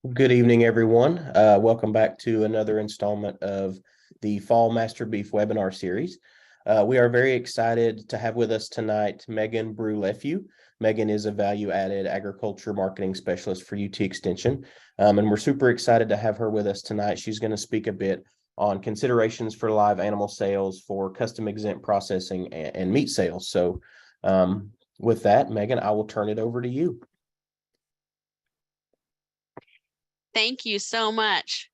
Good evening, everyone. Welcome back to another installment of the Fall Master Beef webinar series. We are very excited to have with us tonight Megan Bruch-Leffew. Megan is a value-added agriculture marketing specialist for UT Extension, and we're super excited to have her with us tonight. She's going to speak a bit on considerations for live animal sales, for custom-exempt processing, and meat sales. So with that, Megan, I will turn it over to you. Thank you so much.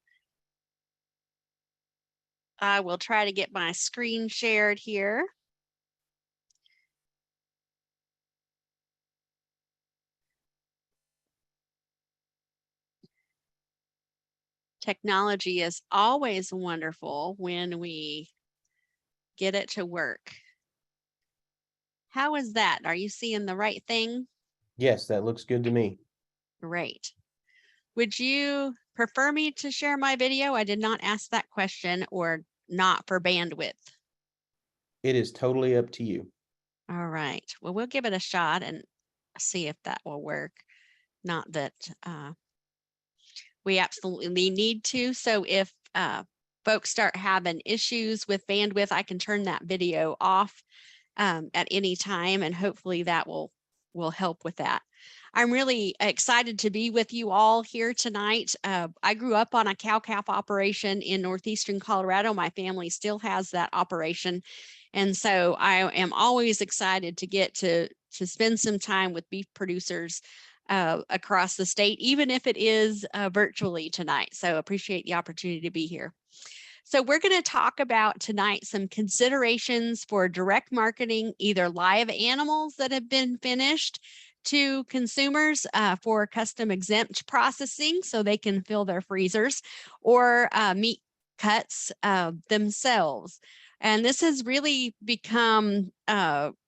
I will try to get my screen shared here. Technology is always wonderful when we get it to work. How is that? Are you seeing the right thing? Yes, that looks good to me. Great. Would you prefer me to share my video? I did not ask that question, or not for bandwidth. It is totally up to you. All right. Well, we'll give it a shot and see if that will work. Not that we absolutely need to. So if folks start having issues with bandwidth, I can turn that video off at any time, and hopefully that will help with that. I'm really excited to be with you all here tonight. I grew up on a cow-calf operation in northeastern Colorado. My family still has that operation. And so I am always excited to get to spend some time with beef producers across the state, even if it is virtually tonight. So appreciate the opportunity to be here. So we're going to talk about tonight some considerations for direct marketing, either live animals that have been finished to consumers for custom exempt processing so they can fill their freezers, or meat cuts themselves. And this has really become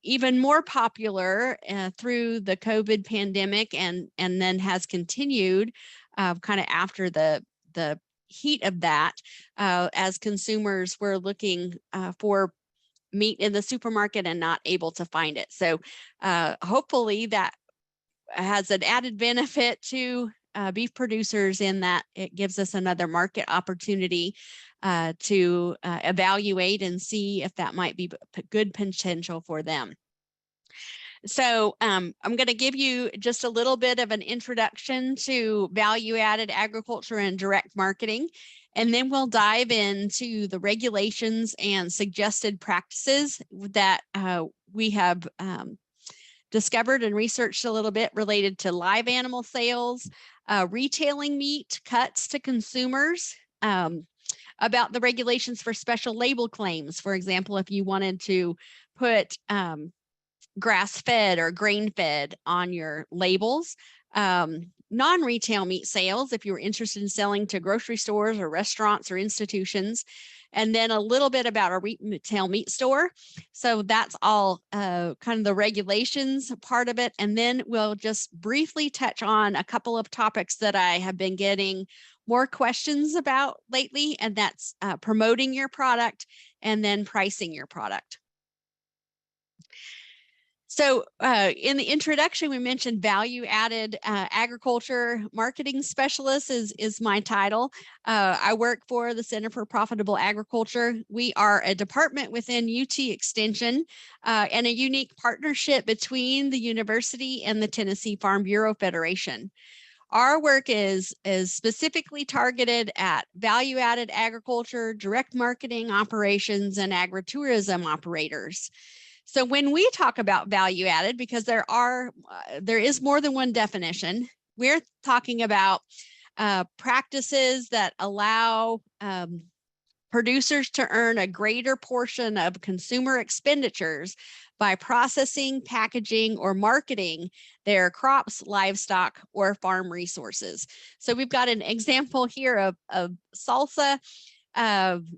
even more popular through the COVID pandemic, and then has continued kind of after the heat of that, as consumers were looking for meat in the supermarket and not able to find it. So hopefully that has an added benefit to beef producers, in that it gives us another market opportunity to evaluate and see if that might be good potential for them. So I'm going to give you just a little bit of an introduction to value-added agriculture and direct marketing, and then we'll dive into the regulations and suggested practices that we have discovered and researched a little bit related to live animal sales, retailing meat cuts to consumers, about the regulations for special label claims. For example, if you wanted to put grass-fed or grain-fed on your labels, non-retail meat sales, if you were interested in selling to grocery stores or restaurants or institutions, and then a little bit about a retail meat store. So that's all kind of the regulations part of it. And then we'll just briefly touch on a couple of topics that I have been getting more questions about lately, and that's promoting your product and then pricing your product. So in the introduction, we mentioned value-added agriculture marketing specialist is my title. I work for the Center for Profitable Agriculture. We are a department within UT Extension and a unique partnership between the university and the Tennessee Farm Bureau Federation. Our work is specifically targeted at value-added agriculture, direct marketing operations, and agritourism operators. So when we talk about value added, because there is more than one definition, we're talking about practices that allow producers to earn a greater portion of consumer expenditures by processing, packaging, or marketing their crops, livestock, or farm resources. So we've got an example here of salsa.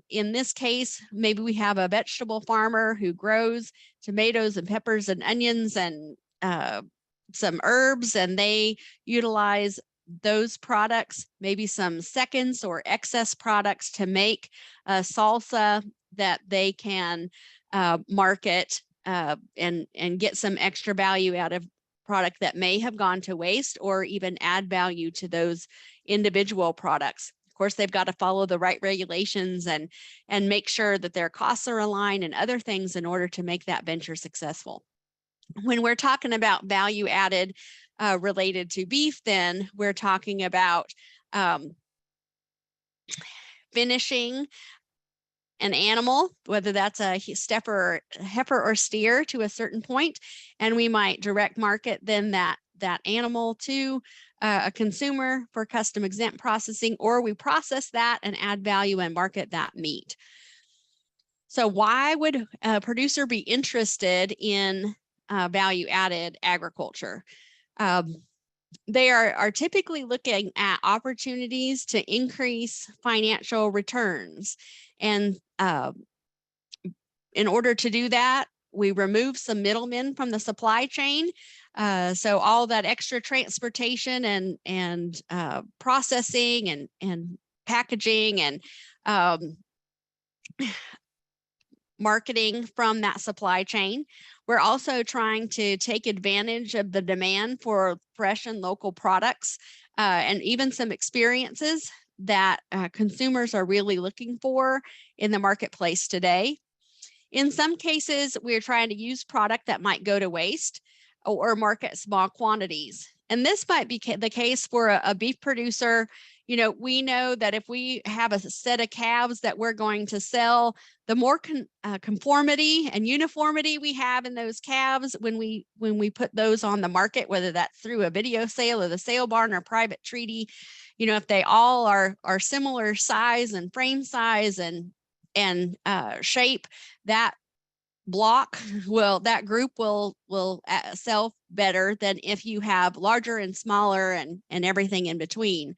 In this case, maybe we have a vegetable farmer who grows tomatoes and peppers and onions and some herbs, and they utilize those products, maybe some seconds or excess products, to make a salsa that they can market and get some extra value out of product that may have gone to waste, or even add value to those individual products. Of course, they've got to follow the right regulations and make sure that their costs are aligned and other things in order to make that venture successful. When we're talking about value added related to beef, then we're talking about finishing an animal, whether that's a heifer or steer, to a certain point, and we might direct market then that animal to a consumer for custom exempt processing, or we process that and add value and market that meat. So why would a producer be interested in value added agriculture? They are typically looking at opportunities to increase financial returns. And in order to do that, we remove some middlemen from the supply chain. So all that extra transportation and processing and packaging and marketing from that supply chain. We're also trying to take advantage of the demand for fresh and local products and even some experiences that consumers are really looking for in the marketplace today. In some cases, we're trying to use product that might go to waste or market small quantities. And this might be the case for a beef producer. You know, we know that if we have a set of calves that we're going to sell, the more conformity and uniformity we have in those calves when we put those on the market, whether that's through a video sale or the sale barn or private treaty, you know, if they all are similar size and frame size and shape, that block that group will sell better than if you have larger and smaller and everything in between.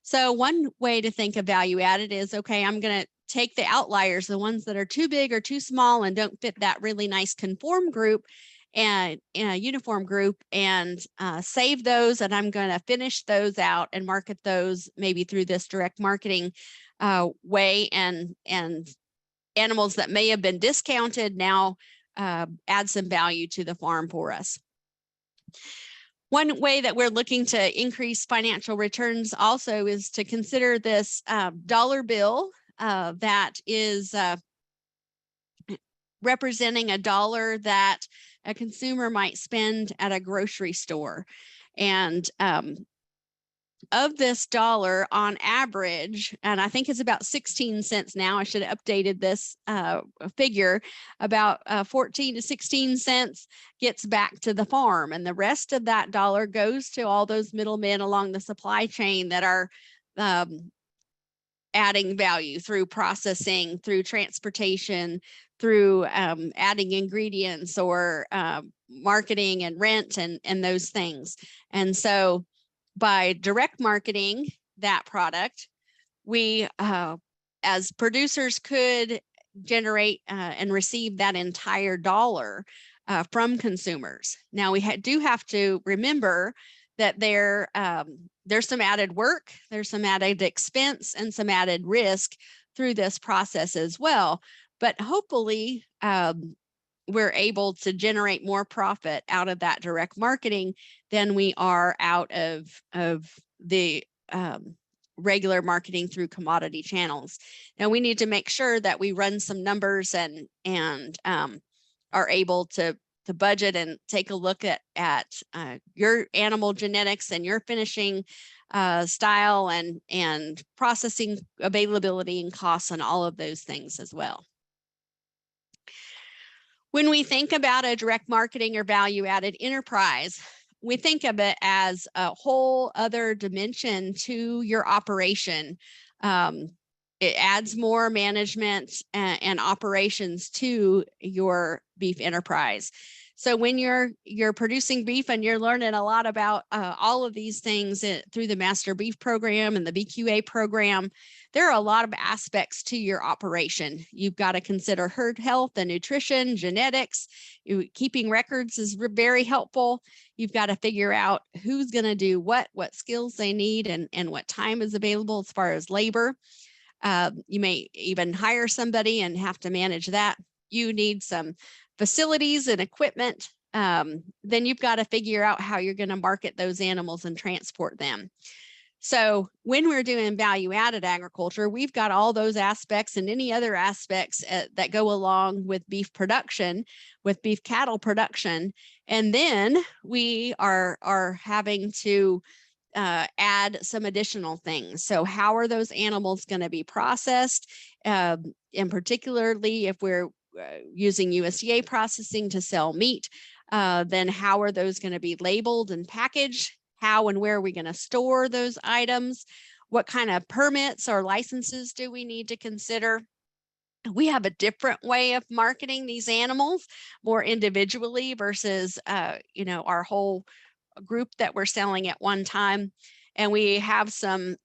So one way to think of value added is, okay, I'm going to take the outliers, the ones that are too big or too small and don't fit that really nice conform group and in a uniform group, and save those, and I'm going to finish those out and market those maybe through this direct marketing way, and animals that may have been discounted now add some value to the farm for us. One way that we're looking to increase financial returns also is to consider this dollar bill that is representing a dollar that a consumer might spend at a grocery store. And of this dollar on average, and I think it's about 16 cents now, I should have updated this figure, about 14 to 16 cents gets back to the farm. And the rest of that dollar goes to all those middlemen along the supply chain that are adding value through processing, through transportation, through adding ingredients or marketing and rent and those things. And so by direct marketing that product, we as producers could generate and receive that entire dollar from consumers. Now we do have to remember that there's some added work, there's some added expense and some added risk through this process as well. But hopefully we're able to generate more profit out of that direct marketing than we are out of the regular marketing through commodity channels. Now we need to make sure that we run some numbers and are able to budget and take a look at your animal genetics and your finishing style and processing availability and costs and all of those things as well. When we think about a direct marketing or value added enterprise, we think of it as a whole other dimension to your operation. It adds more management and operations to your beef enterprise. So when you're producing beef and you're learning a lot about all of these things through the Master Beef Program and the BQA program, there are a lot of aspects to your operation. You've got to consider herd health and nutrition, genetics. Keeping records is very helpful. You've got to figure out who's going to do what skills they need, and what time is available as far as labor. You may even hire somebody and have to manage that. You need some facilities and equipment. Then you've got to figure out how you're going to market those animals and transport them. So when we're doing value-added agriculture, we've got all those aspects and any other aspects that go along with beef production, with beef cattle production. And then we are having to add some additional things. So how are those animals going to be processed? And particularly if we're using USDA processing to sell meat, then how are those going to be labeled and packaged? How and where are we going to store those items? What kind of permits or licenses do we need to consider? We have a different way of marketing these animals more individually versus, our whole group that we're selling at one time. And we have some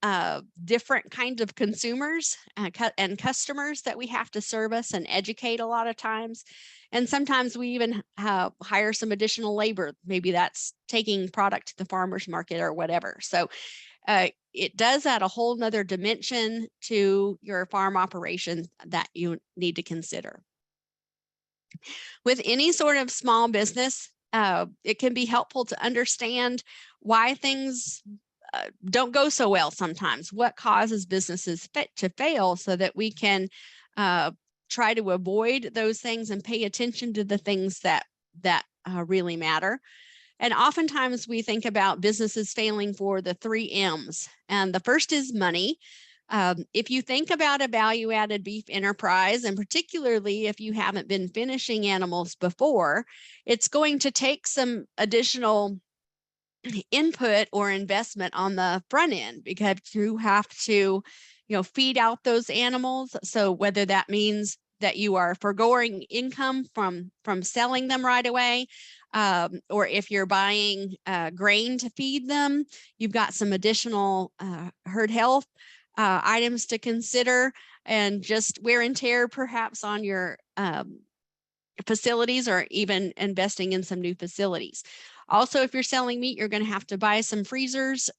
different kinds of consumers and customers that we have to service and educate a lot of times. And sometimes we even hire some additional labor. Maybe that's taking product to the farmer's market or whatever. So it does add a whole nother dimension to your farm operation that you need to consider. With any sort of small business, it can be helpful to understand why things don't go so well sometimes, what causes businesses to fail, so that we can try to avoid those things and pay attention to the things that really matter. And oftentimes we think about businesses failing for the 3 M's. And the first is money. If you think about a value-added beef enterprise, and particularly if you haven't been finishing animals before, it's going to take some additional input or investment on the front end, because you have to, feed out those animals. So whether that means that you are foregoing income from selling them right away, or if you're buying grain to feed them, you've got some additional herd health items to consider, and just wear and tear perhaps on your facilities, or even investing in some new facilities. Also, if you're selling meat, you're going to have to buy some freezers,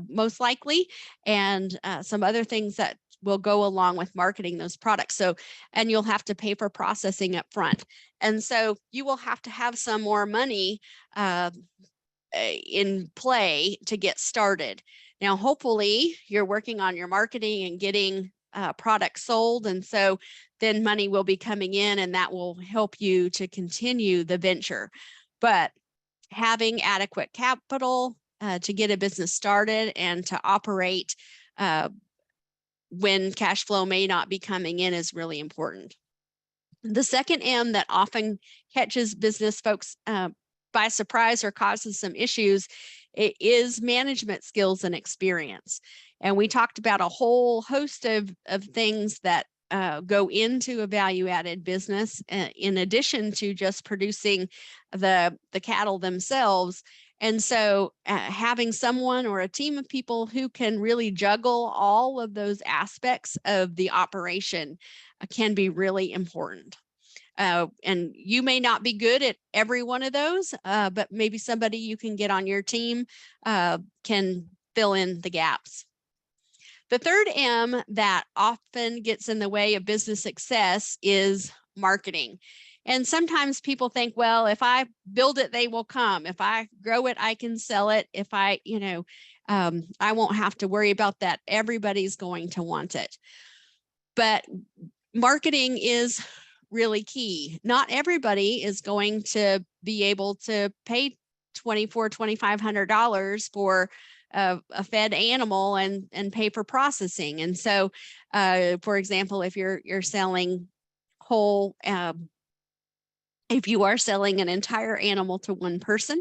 most likely, and some other things that will go along with marketing those products. So, and you'll have to pay for processing up front. And so you will have to have some more money in play to get started. Now, hopefully you're working on your marketing and getting products sold. And so then money will be coming in, and that will help you to continue the venture. But having adequate capital to get a business started and to operate when cash flow may not be coming in is really important. The second M that often catches business folks by surprise or causes some issues is management skills and experience. And we talked about a whole host of things that go into a value-added business in addition to just producing the cattle themselves. And so having someone or a team of people who can really juggle all of those aspects of the operation can be really important. And you may not be good at every one of those, but maybe somebody you can get on your team can fill in the gaps. The third M that often gets in the way of business success is marketing. And sometimes people think, well, if I build it, they will come. If I grow it, I can sell it. If I, I won't have to worry about that. Everybody's going to want it. But marketing is really key. Not everybody is going to be able to pay $2,400, $2,500 for a fed animal and pay for processing. And so, for example, if you're selling whole, if you are selling an entire animal to one person,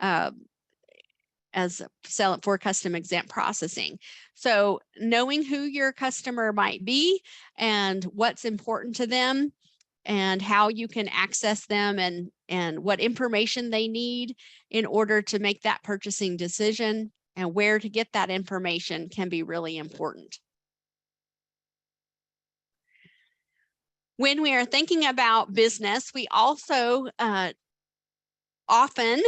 as sell it for custom-exempt processing. So knowing who your customer might be and what's important to them, and how you can access them, and what information they need in order to make that purchasing decision, and where to get that information can be really important. When we are thinking about business, we also often,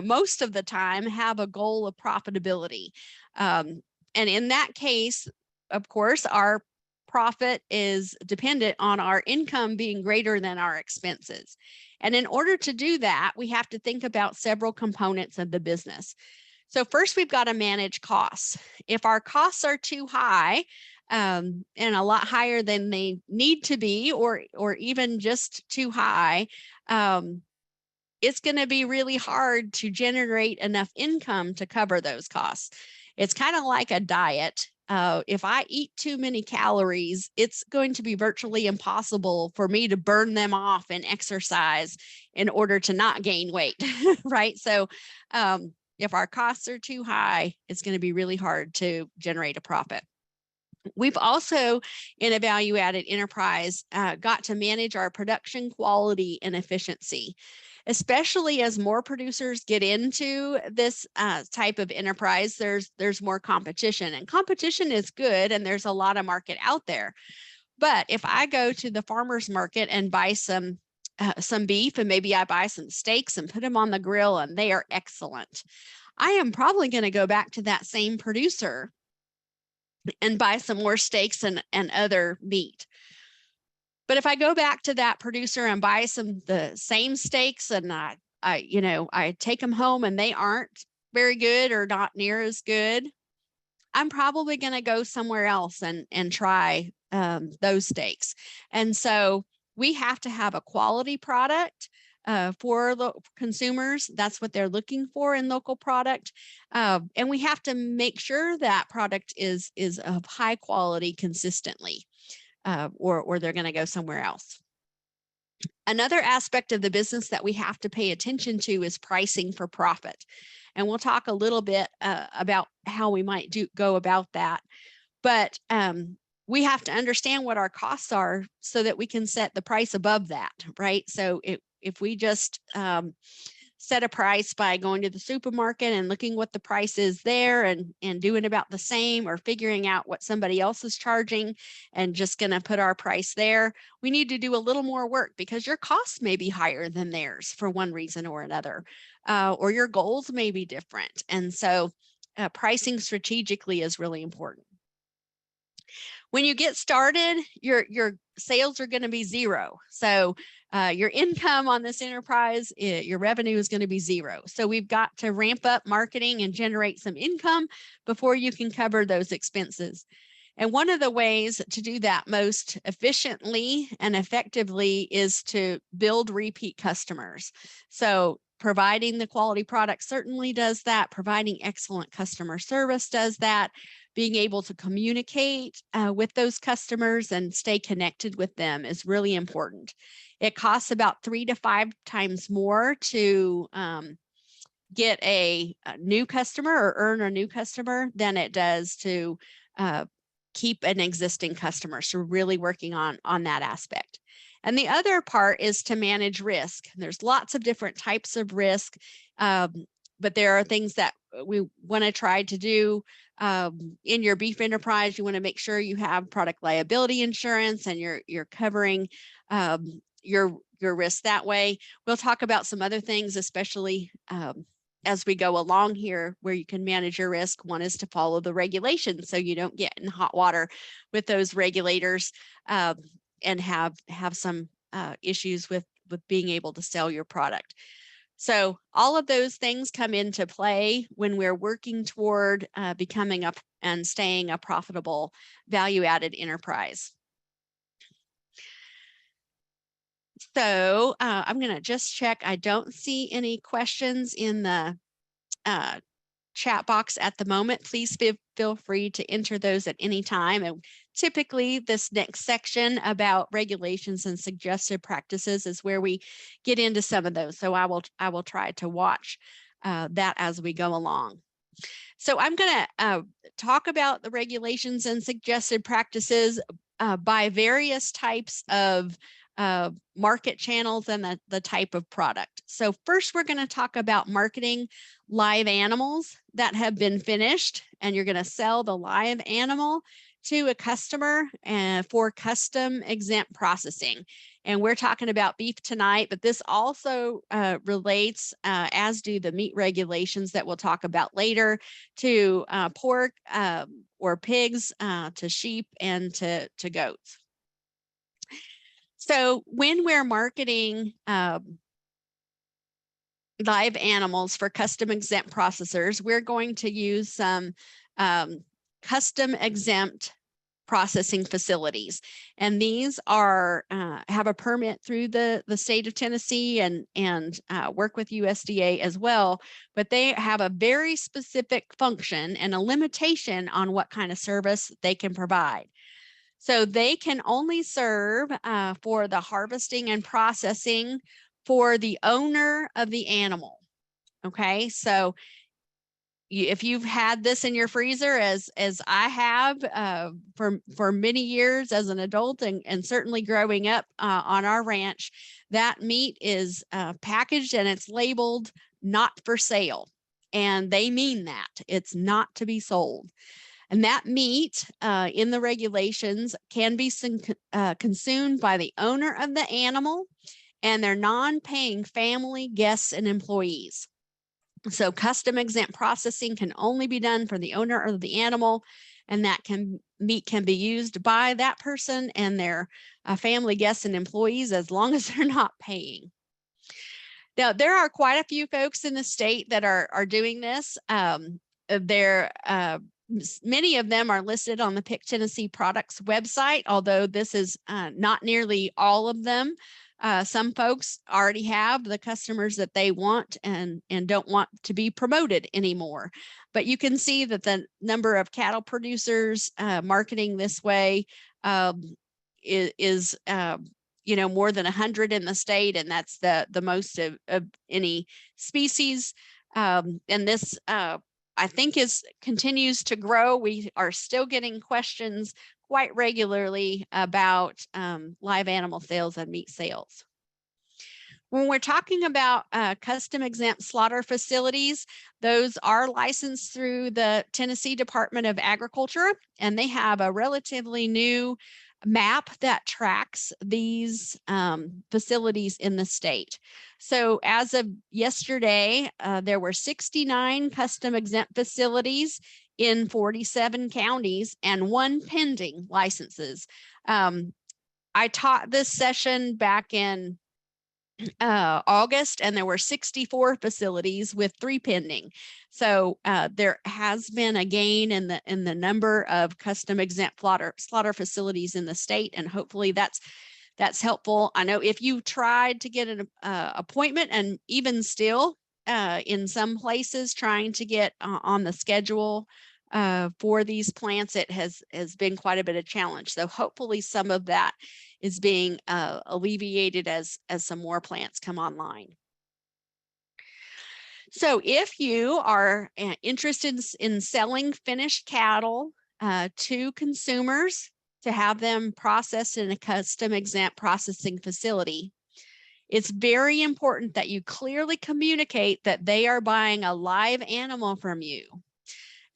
most of the time, have a goal of profitability. And in that case, of course, our profit is dependent on our income being greater than our expenses. And in order to do that, we have to think about several components of the business. So first we've got to manage costs. If our costs are too high, and a lot higher than they need to be, or even just too high, it's going to be really hard to generate enough income to cover those costs. It's kind of like a diet. If I eat too many calories, it's going to be virtually impossible for me to burn them off in exercise in order to not gain weight, right? So if our costs are too high, it's going to be really hard to generate a profit. We've also, in a value-added enterprise, got to manage our production quality and efficiency, especially as more producers get into this type of enterprise. There's more competition, and competition is good, and there's a lot of market out there. But if I go to the farmer's market and buy some beef, and maybe I buy some steaks and put them on the grill and they are excellent, I am probably going to go back to that same producer and buy some more steaks and other meat. But if I go back to that producer and buy the same steaks, and I take them home and they aren't very good or not near as good, I'm probably going to go somewhere else and try those steaks. And so we have to have a quality product for consumers. That's what they're looking for in local product. And we have to make sure that product is of high quality consistently, or they're going to go somewhere else. Another aspect of the business that we have to pay attention to is pricing for profit. And we'll talk a little bit about how we might go about that. But we have to understand what our costs are so that we can set the price above that, right? So if we just set a price by going to the supermarket and looking what the price is there and doing about the same, or figuring out what somebody else is charging and just going to put our price there, we need to do a little more work, because your costs may be higher than theirs for one reason or another, or your goals may be different. And so pricing strategically is really important. When you get started, your sales are going to be zero. So your income on this enterprise, your revenue is going to be zero. So we've got to ramp up marketing and generate some income before you can cover those expenses. And one of the ways to do that most efficiently and effectively is to build repeat customers. So providing the quality product certainly does that. Providing excellent customer service does that. Being able to communicate with those customers and stay connected with them is really important. It costs about 3 to 5 times more to get a new customer or earn a new customer than it does to keep an existing customer. So really working on that aspect. And the other part is to manage risk. There's lots of different types of risk, but there are things that we want to try to do. In your beef enterprise, you want to make sure you have product liability insurance and you're covering your risk that way. We'll talk about some other things, especially as we go along here, where you can manage your risk. One is to follow the regulations so you don't get in hot water with those regulators and have some issues with being able to sell your product. So all of those things come into play when we're working toward becoming and staying a profitable value-added enterprise. So I'm going to just check. I don't see any questions in the chat box at the moment. Please feel free to enter those at any time. And typically this next section about regulations and suggested practices is where we get into some of those. So I will try to watch that as we go along. So I'm going to talk about the regulations and suggested practices by various types of market channels and the type of product. So first, we're going to talk about marketing live animals that have been finished, and you're going to sell the live animal to a customer for custom-exempt processing. And we're talking about beef tonight, but this also relates, as do the meat regulations that we'll talk about later, to pork or pigs, to sheep, and to goats. So when we're marketing live animals for custom-exempt processors, we're going to use some custom-exempt processing facilities, and these are have a permit through the state of Tennessee and work with USDA as well, but they have a very specific function and a limitation on what kind of service they can provide. So they can only serve for the harvesting and processing for the owner of the animal. Okay, so if you've had this in your freezer, as I have for many years as an adult, and certainly growing up on our ranch, that meat is packaged and it's labeled not for sale, and they mean that it's not to be sold. And that meat in the regulations can be consumed by the owner of the animal and their non-paying family, guests, and employees. So custom-exempt processing can only be done for the owner of the animal, and that meat can be used by that person and their family, guests, and employees as long as they're not paying. Now, there are quite a few folks in the state that are doing this. Many of them are listed on the Pick Tennessee Products website, although this is not nearly all of them. Some folks already have the customers that they want and don't want to be promoted anymore. But you can see that the number of cattle producers marketing this way is more than 100 in the state, and that's the most of any species. And this I think continues to grow. We are still getting questions quite regularly about live animal sales and meat sales. When we're talking about custom-exempt slaughter facilities, those are licensed through the Tennessee Department of Agriculture, and they have a relatively new map that tracks these facilities in the state. So as of yesterday, there were 69 custom-exempt facilities in 47 counties and 1 pending licenses. I taught this session back in August, and there were 64 facilities with 3 pending. So there has been a gain in the number of custom-exempt slaughter facilities in the state, and hopefully that's helpful. I know if you tried to get an appointment, and even still in some places trying to get on the schedule for these plants, it has been quite a bit of challenge. So hopefully some of that is being alleviated as some more plants come online. So if you are interested in selling finished cattle to consumers to have them processed in a custom-exempt processing facility, it's very important that you clearly communicate that they are buying a live animal from you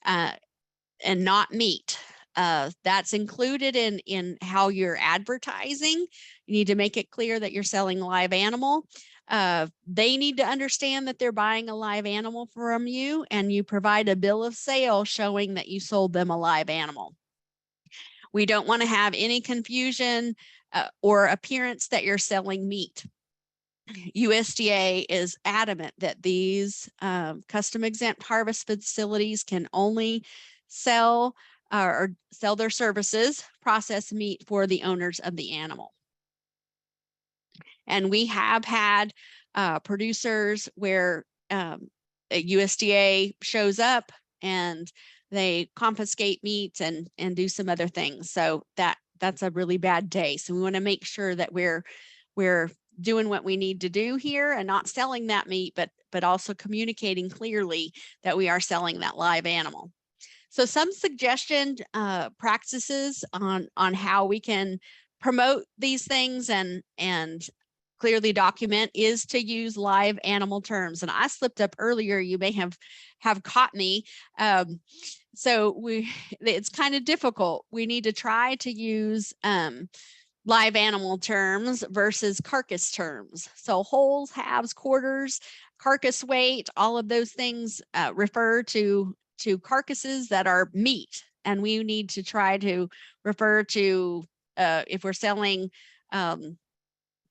and not meat. That's included in how you're advertising. You need to make it clear that you're selling live animal. They need to understand that they're buying a live animal from you, and you provide a bill of sale showing that you sold them a live animal. We don't want to have any confusion or appearance that you're selling meat. USDA is adamant that these custom-exempt harvest facilities can only sell their services, process meat for the owners of the animal. And we have had producers where USDA shows up and they confiscate meat and do some other things. So that's a really bad day. So we want to make sure that we're doing what we need to do here and not selling that meat, but also communicating clearly that we are selling that live animal. So some suggestion practices on how we can promote these things and clearly document is to use live animal terms. And I slipped up earlier, you may have caught me. So it's kind of difficult. We need to try to use live animal terms versus carcass terms. So wholes, halves, quarters, carcass weight, all of those things refer to carcasses that are meat. And we need to try to refer to, if we're selling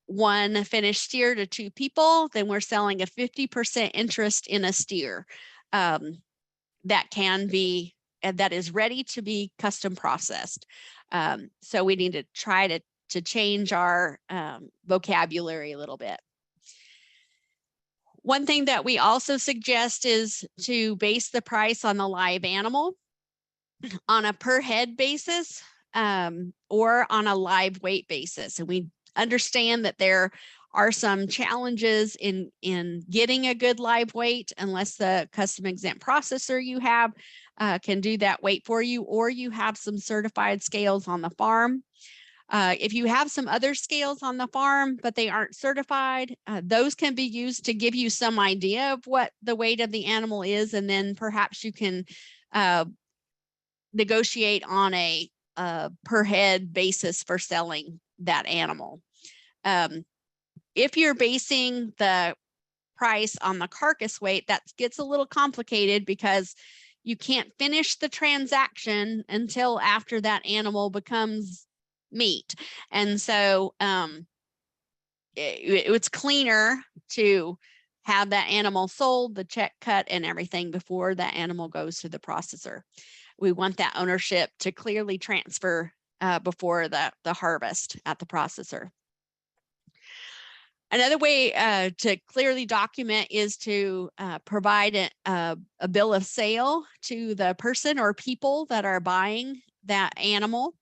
one finished steer to 2 people, then we're selling a 50% interest in a steer that can be, and that is ready to be custom processed. So we need to try to change our vocabulary a little bit. One thing that we also suggest is to base the price on the live animal on a per head basis or on a live weight basis. And we understand that there are some challenges in getting a good live weight unless the custom exempt processor you have can do that weight for you, or you have some certified scales on the farm. If you have some other scales on the farm, but they aren't certified, those can be used to give you some idea of what the weight of the animal is, and then perhaps you can negotiate on a per head basis for selling that animal. If you're basing the price on the carcass weight, that gets a little complicated because you can't finish the transaction until after that animal becomes meat. And so it's cleaner to have that animal sold, the check cut and everything before that animal goes to the processor. We want that ownership to clearly transfer before the harvest at the processor. Another way to clearly document is to provide a bill of sale to the person or people that are buying that animal.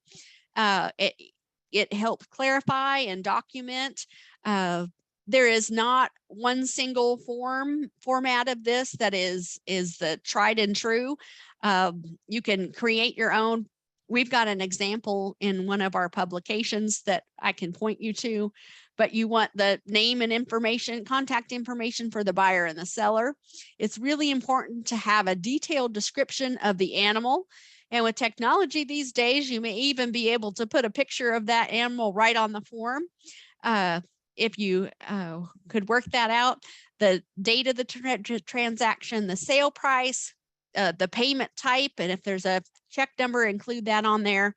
It helps clarify and document. There is not one single format of this that is the tried and true. You can create your own. We've got an example in one of our publications that I can point you to, but you want the name and information, contact information for the buyer and the seller. It's really important to have a detailed description of the animal. And with technology these days, you may even be able to put a picture of that animal right on the form. If you could work that out, the date of the transaction, the sale price, the payment type, and if there's a check number, include that on there.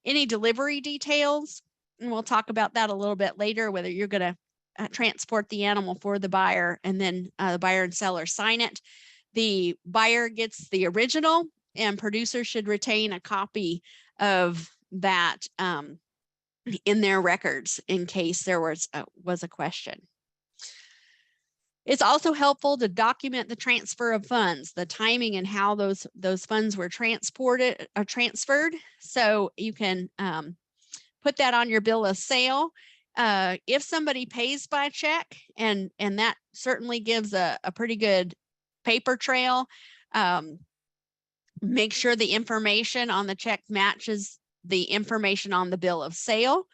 Any delivery details, and we'll talk about that a little bit later, whether you're going to transport the animal for the buyer, and then the buyer and seller sign it. The buyer gets the original, and producer should retain a copy of that in their records in case there was a question. It's also helpful to document the transfer of funds, the timing and how those funds were transferred. So you can put that on your bill of sale. If somebody pays by check, and that certainly gives a pretty good paper trail, make sure the information on the check matches the information on the bill of sale.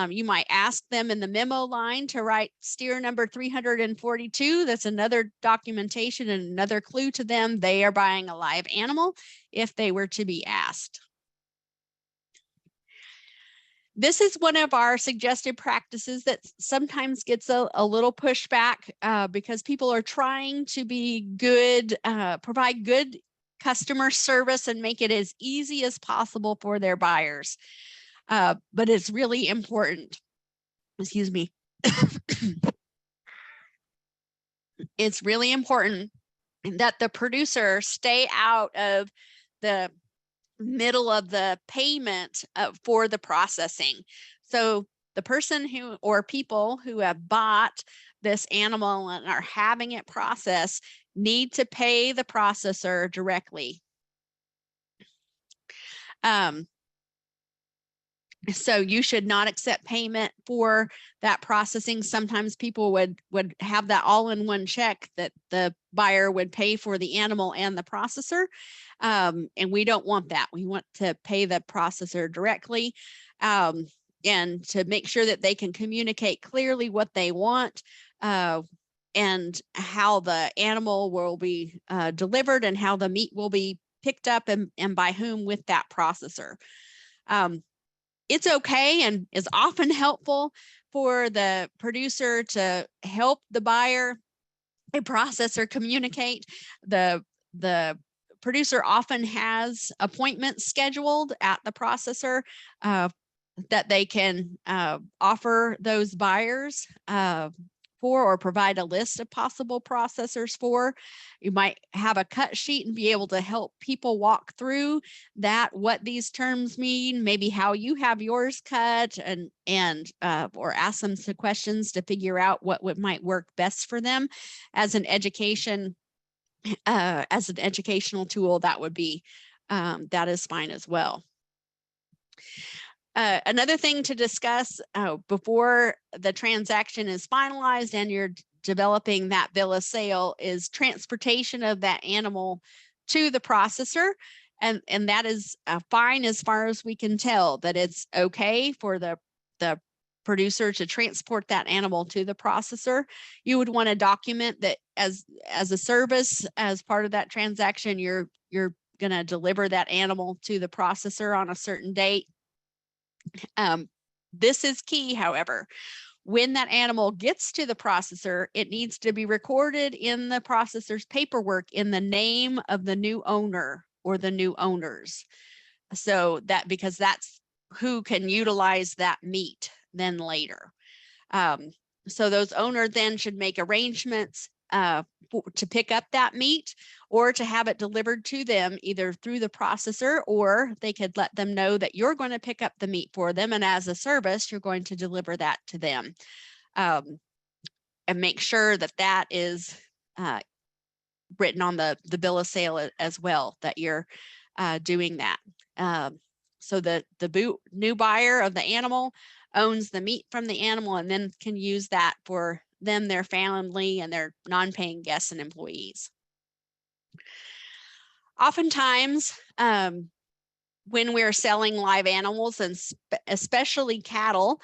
You might ask them in the memo line to write steer number 342. That's another documentation and another clue to them they are buying a live animal if they were to be asked. This is one of our suggested practices that sometimes gets a little pushback because people are trying to be good, provide good customer service and make it as easy as possible for their buyers. But it's really important, excuse me. It's really important that the producer stay out of the middle of the payment for the processing. So the person who, or people who have bought this animal and are having it processed, need to pay the processor directly. So you should not accept payment for that processing. Sometimes people would have that all in one check that the buyer would pay for the animal and the processor. And we don't want that. We want to pay the processor directly and to make sure that they can communicate clearly what they want and how the animal will be delivered and how the meat will be picked up and by whom with that processor. It's okay and is often helpful for the producer to help the buyer and processor communicate. The producer often has appointments scheduled at the processor that they can offer those buyers for, or provide a list of possible processors for. You might have a cut sheet and be able to help people walk through that, what these terms mean, maybe how you have yours cut, and or ask them some questions to figure out what might work best for them as an educational tool. That would be that is fine as well. Another thing to discuss before the transaction is finalized and you're developing that bill of sale is transportation of that animal to the processor. And that is fine as far as we can tell, that it's okay for the producer to transport that animal to the processor. You would want to document that as a service, as part of that transaction, you're going to deliver that animal to the processor on a certain date. This is key, however. When that animal gets to the processor, it needs to be recorded in the processor's paperwork in the name of the new owner or the new owners. So that, because that's who can utilize that meat then later. So those owners then should make arrangements to pick up that meat, or to have it delivered to them either through the processor, or they could let them know that you're going to pick up the meat for them, and as a service you're going to deliver that to them, and make sure that that is written on the bill of sale as well, that you're doing that. So the new buyer of the animal owns the meat from the animal and then can use that for them, their family, and their non-paying guests and employees. Oftentimes, when we're selling live animals, and especially cattle,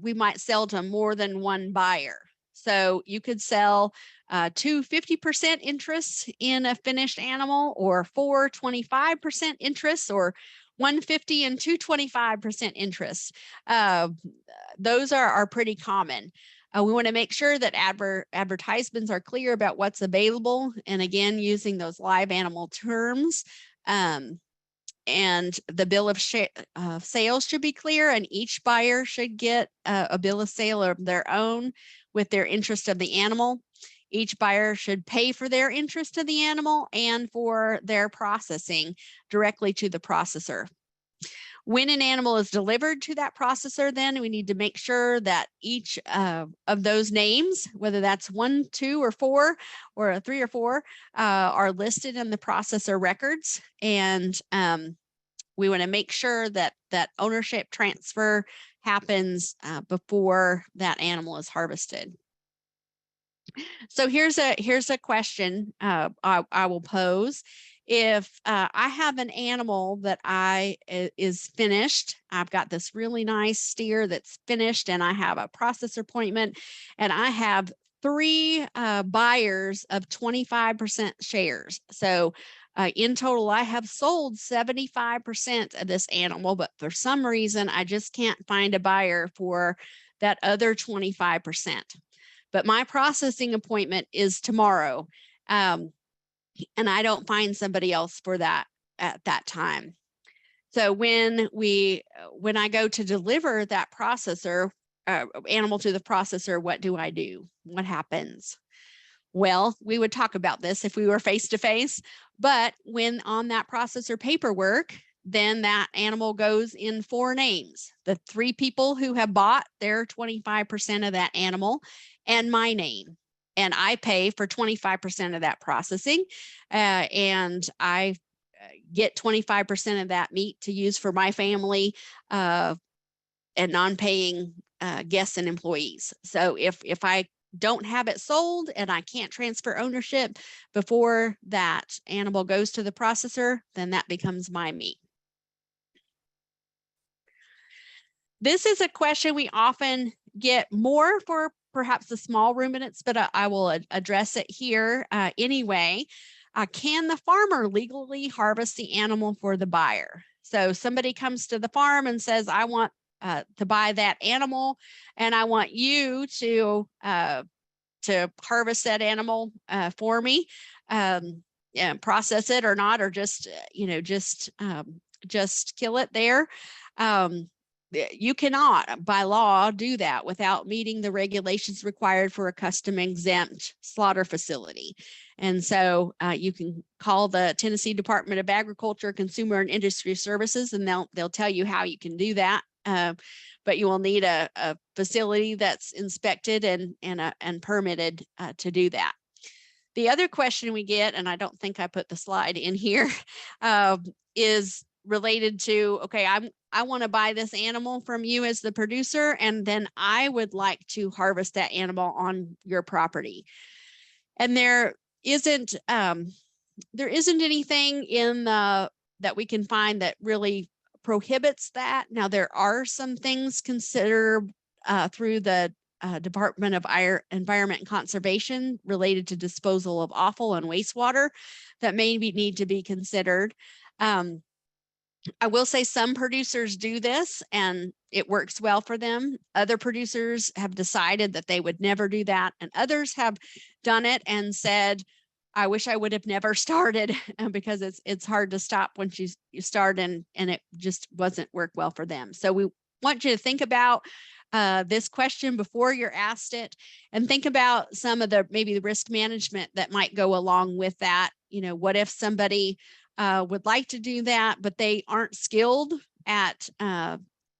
we might sell to more than one buyer. So you could sell 2 50% interests in a finished animal, or 4 25% interests, or 150 and 2 25% interests. Those are pretty common. We want to make sure that advertisements are clear about what's available, and again, using those live animal terms. And the bill of sales should be clear, and each buyer should get a bill of sale of their own with their interest of the animal. Each buyer should pay for their interest of the animal and for their processing directly to the processor. When an animal is delivered to that processor, then we need to make sure that each of those names, whether that's 1, 2, or 4, or 3 or 4, are listed in the processor records. And we want to make sure that that ownership transfer happens before that animal is harvested. So here's a question I will pose. If I have an animal that is finished, I've got this really nice steer that's finished, and I have a processor appointment, and I have 3 buyers of 25% shares. So in total, I have sold 75% of this animal, but for some reason, I just can't find a buyer for that other 25%. But my processing appointment is tomorrow. And I don't find somebody else for that at that time. So when I go to deliver that animal to the processor, what do I do? What happens? Well, we would talk about this if we were face to face, but when on that processor paperwork, then that animal goes in 4 names: the 3 people who have bought their 25% of that animal, and my name. And I pay for 25% of that processing, and I get 25% of that meat to use for my family and non-paying guests and employees. So if I don't have it sold and I can't transfer ownership before that animal goes to the processor, then that becomes my meat. This is a question we often get more for perhaps the small ruminants, but I will address it here anyway. Can the farmer legally harvest the animal for the buyer? So somebody comes to the farm and says, I want to buy that animal, and I want you to harvest that animal for me, and process it or not, or just kill it there. you cannot by law do that without meeting the regulations required for a custom-exempt slaughter facility. And so you can call the Tennessee Department of Agriculture, Consumer and Industry Services, and they'll tell you how you can do that. But you will need a facility that's inspected and permitted to do that. The other question we get, and I don't think I put the slide in here, is related to, okay, I want to buy this animal from you as the producer, and then I would like to harvest that animal on your property. And there isn't anything in the that we can find that really prohibits that. Now, there are some things considered through the Department of Environment and Conservation related to disposal of offal and wastewater that may need to be considered. I will say some producers do this and it works well for them. Other producers have decided that they would never do that, and others have done it and said, I wish I would have never started, because it's hard to stop once you start, and it just wasn't work well for them. So we want you to think about this question before you're asked it, and think about some of maybe the risk management that might go along with that. You know, what if somebody would like to do that, but they aren't skilled at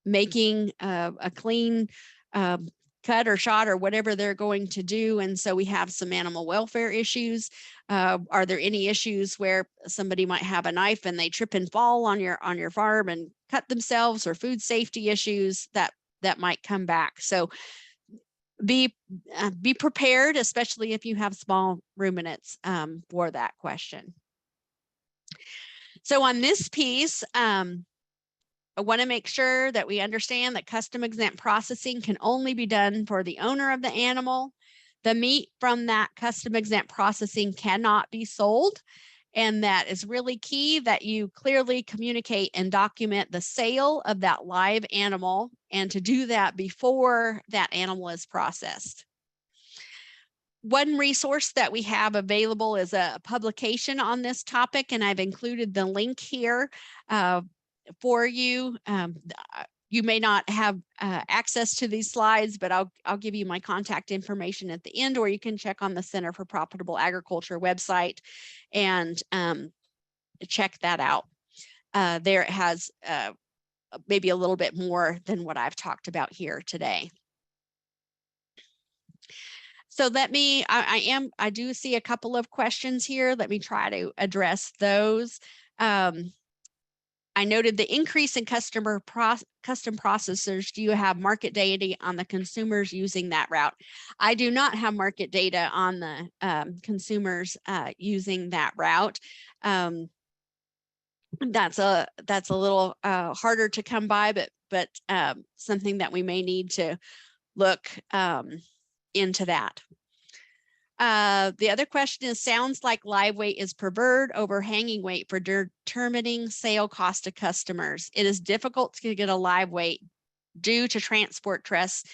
making a clean cut or shot or whatever they're going to do. And so we have some animal welfare issues. Are there any issues where somebody might have a knife and they trip and fall on your farm and cut themselves, or food safety issues that might come back? So be prepared, especially if you have small ruminants, for that question. So on this piece, I want to make sure that we understand that custom-exempt processing can only be done for the owner of the animal. The meat from that custom-exempt processing cannot be sold. And that is really key, that you clearly communicate and document the sale of that live animal, and to do that before that animal is processed. One resource that we have available is a publication on this topic, and I've included the link here for you. You may not have access to these slides, but I'll give you my contact information at the end, or you can check on the Center for Profitable Agriculture website and check that out. There it has maybe a little bit more than what I've talked about here today. So I do see a couple of questions here. Let me try to address those. I noted the increase in custom processors. Do you have market data on the consumers using that route? I do not have market data on the consumers using that route. That's a little harder to come by, but something that we may need to look into that. The other question is, sounds like live weight is preferred over hanging weight for determining sale cost to customers. It is difficult to get a live weight due to transport trusts,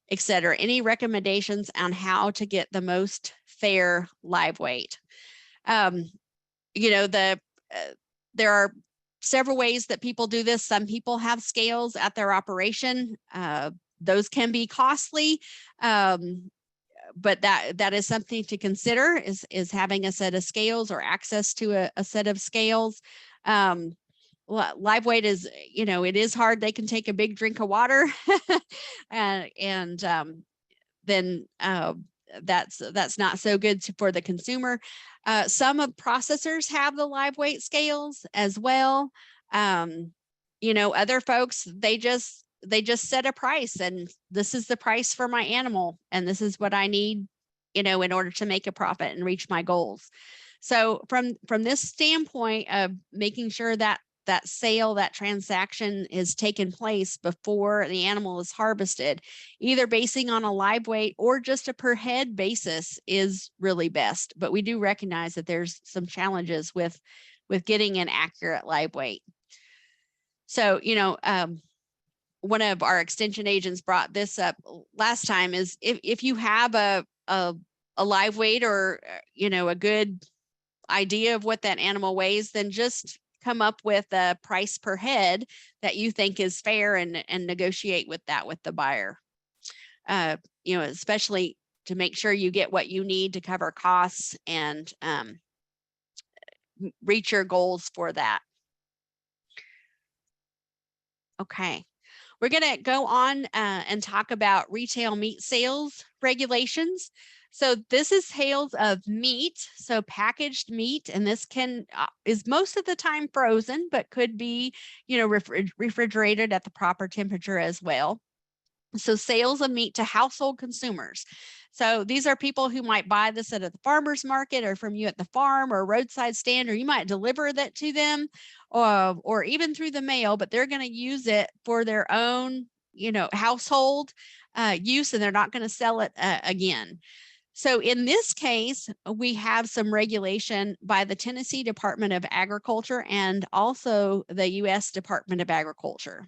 etc. Any recommendations on how to get the most fair live weight? You know, there are several ways that people do this. Some people have scales at their operation. Those can be costly. But that is something to consider, is having a set of scales or access to a set of scales. Live weight is, you know, it is hard. They can take a big drink of water and then that's not so good for the consumer. Some of processors have the live weight scales as well. You know, other folks, they just set a price, and this is the price for my animal, and this is what I need, you know, in order to make a profit and reach my goals. So from this standpoint of making sure that sale, that transaction is taken place before the animal is harvested, either basing on a live weight or just a per head basis, is really best. But we do recognize that there's some challenges with getting an accurate live weight. So, you know, one of our extension agents brought this up last time, is if you have a live weight, or, you know, a good idea of what that animal weighs, then just come up with a price per head that you think is fair and negotiate with that with the buyer. You know, especially to make sure you get what you need to cover costs and reach your goals for that. Okay, we're going to go on and talk about retail meat sales regulations. So this is sales of meat, so packaged meat, and this can is most of the time frozen, but could be, you know, refrigerated at the proper temperature as well. So sales of meat to household consumers. So these are people who might buy this at the farmer's market or from you at the farm or roadside stand, or you might deliver that to them or even through the mail, but they're going to use it for their own, you know, household use, and they're not going to sell it again. So in this case, we have some regulation by the Tennessee Department of Agriculture and also the U.S. Department of Agriculture.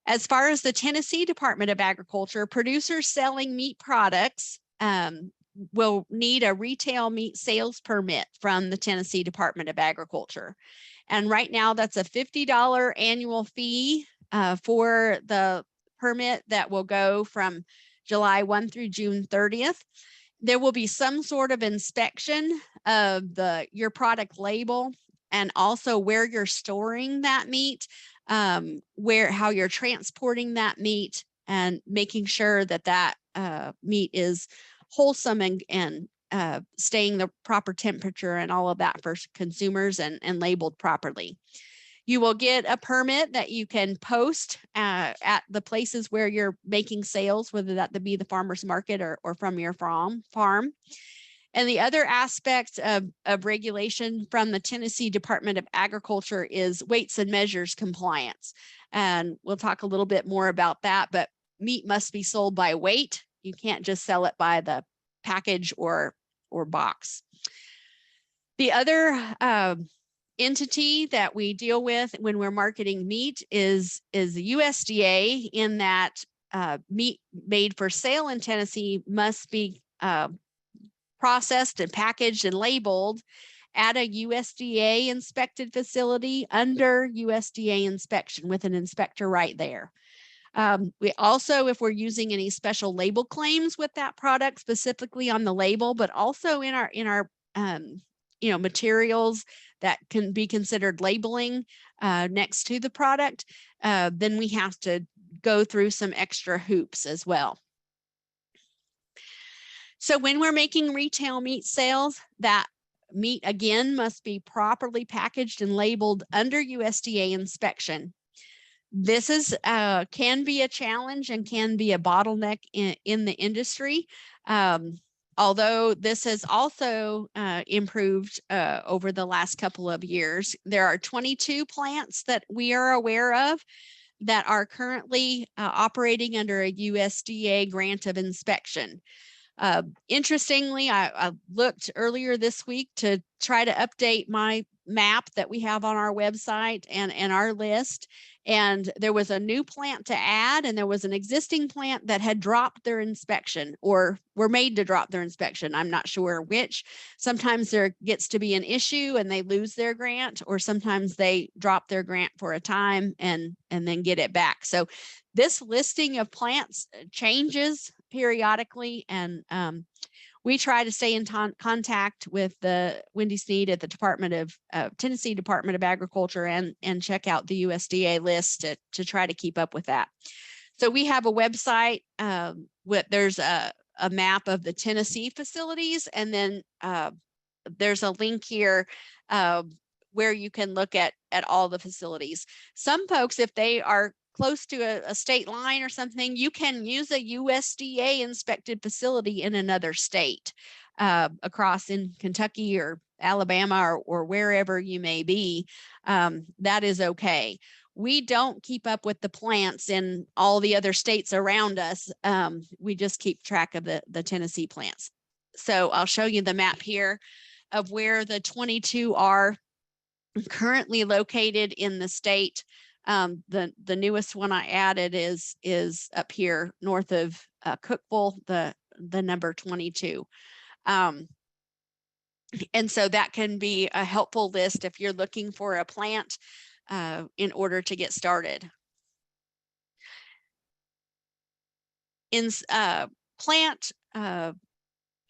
As far as the Tennessee Department of Agriculture, producers selling meat products will need a retail meat sales permit from the Tennessee Department of Agriculture. And right now that's a $50 annual fee for the permit that will go from July 1 through June 30th. There will be some sort of inspection of your product label and also where you're storing that meat, how you're transporting that meat, and making sure that that meat is wholesome and staying the proper temperature and all of that for consumers and labeled properly. You will get a permit that you can post at the places where you're making sales, whether that be the farmer's market or from your farm. And the other aspect of regulation from the Tennessee Department of Agriculture is weights and measures compliance. And we'll talk a little bit more about that, but meat must be sold by weight. You can't just sell it by the package or box. The other entity that we deal with when we're marketing meat is the USDA, in that meat made for sale in Tennessee must be processed and packaged and labeled at a USDA inspected facility under USDA inspection with an inspector right there. We also, if we're using any special label claims with that product, specifically on the label, but also in our you know, materials that can be considered labeling next to the product, then we have to go through some extra hoops as well. So when we're making retail meat sales, that meat again must be properly packaged and labeled under USDA inspection. This is can be a challenge and can be a bottleneck in the industry. Although this has also improved over the last couple of years. There are 22 plants that we are aware of that are currently operating under a USDA grant of inspection. Interestingly, I looked earlier this week to try to update my map that we have on our website and our list. And there was a new plant to add, and there was an existing plant that had dropped their inspection or were made to drop their inspection. I'm not sure which. Sometimes there gets to be an issue and they lose their grant, or sometimes they drop their grant for a time and then get it back. So this listing of plants changes periodically, and we try to stay in contact with the Wendy Sneed at the Tennessee Department of Agriculture and check out the USDA list to try to keep up with that. So we have a website there's a map of the Tennessee facilities, and then there's a link here where you can look at all the facilities. Some folks, if they are close to a state line or something, you can use a USDA inspected facility in another state, across in Kentucky or Alabama or wherever you may be. That is okay. We don't keep up with the plants in all the other states around us. We just keep track of the Tennessee plants. So I'll show you the map here of where the 22 are currently located in the state. The newest one I added is up here north of Cookeville, the number 22. And so that can be a helpful list if you're looking for a plant in order to get started. In plant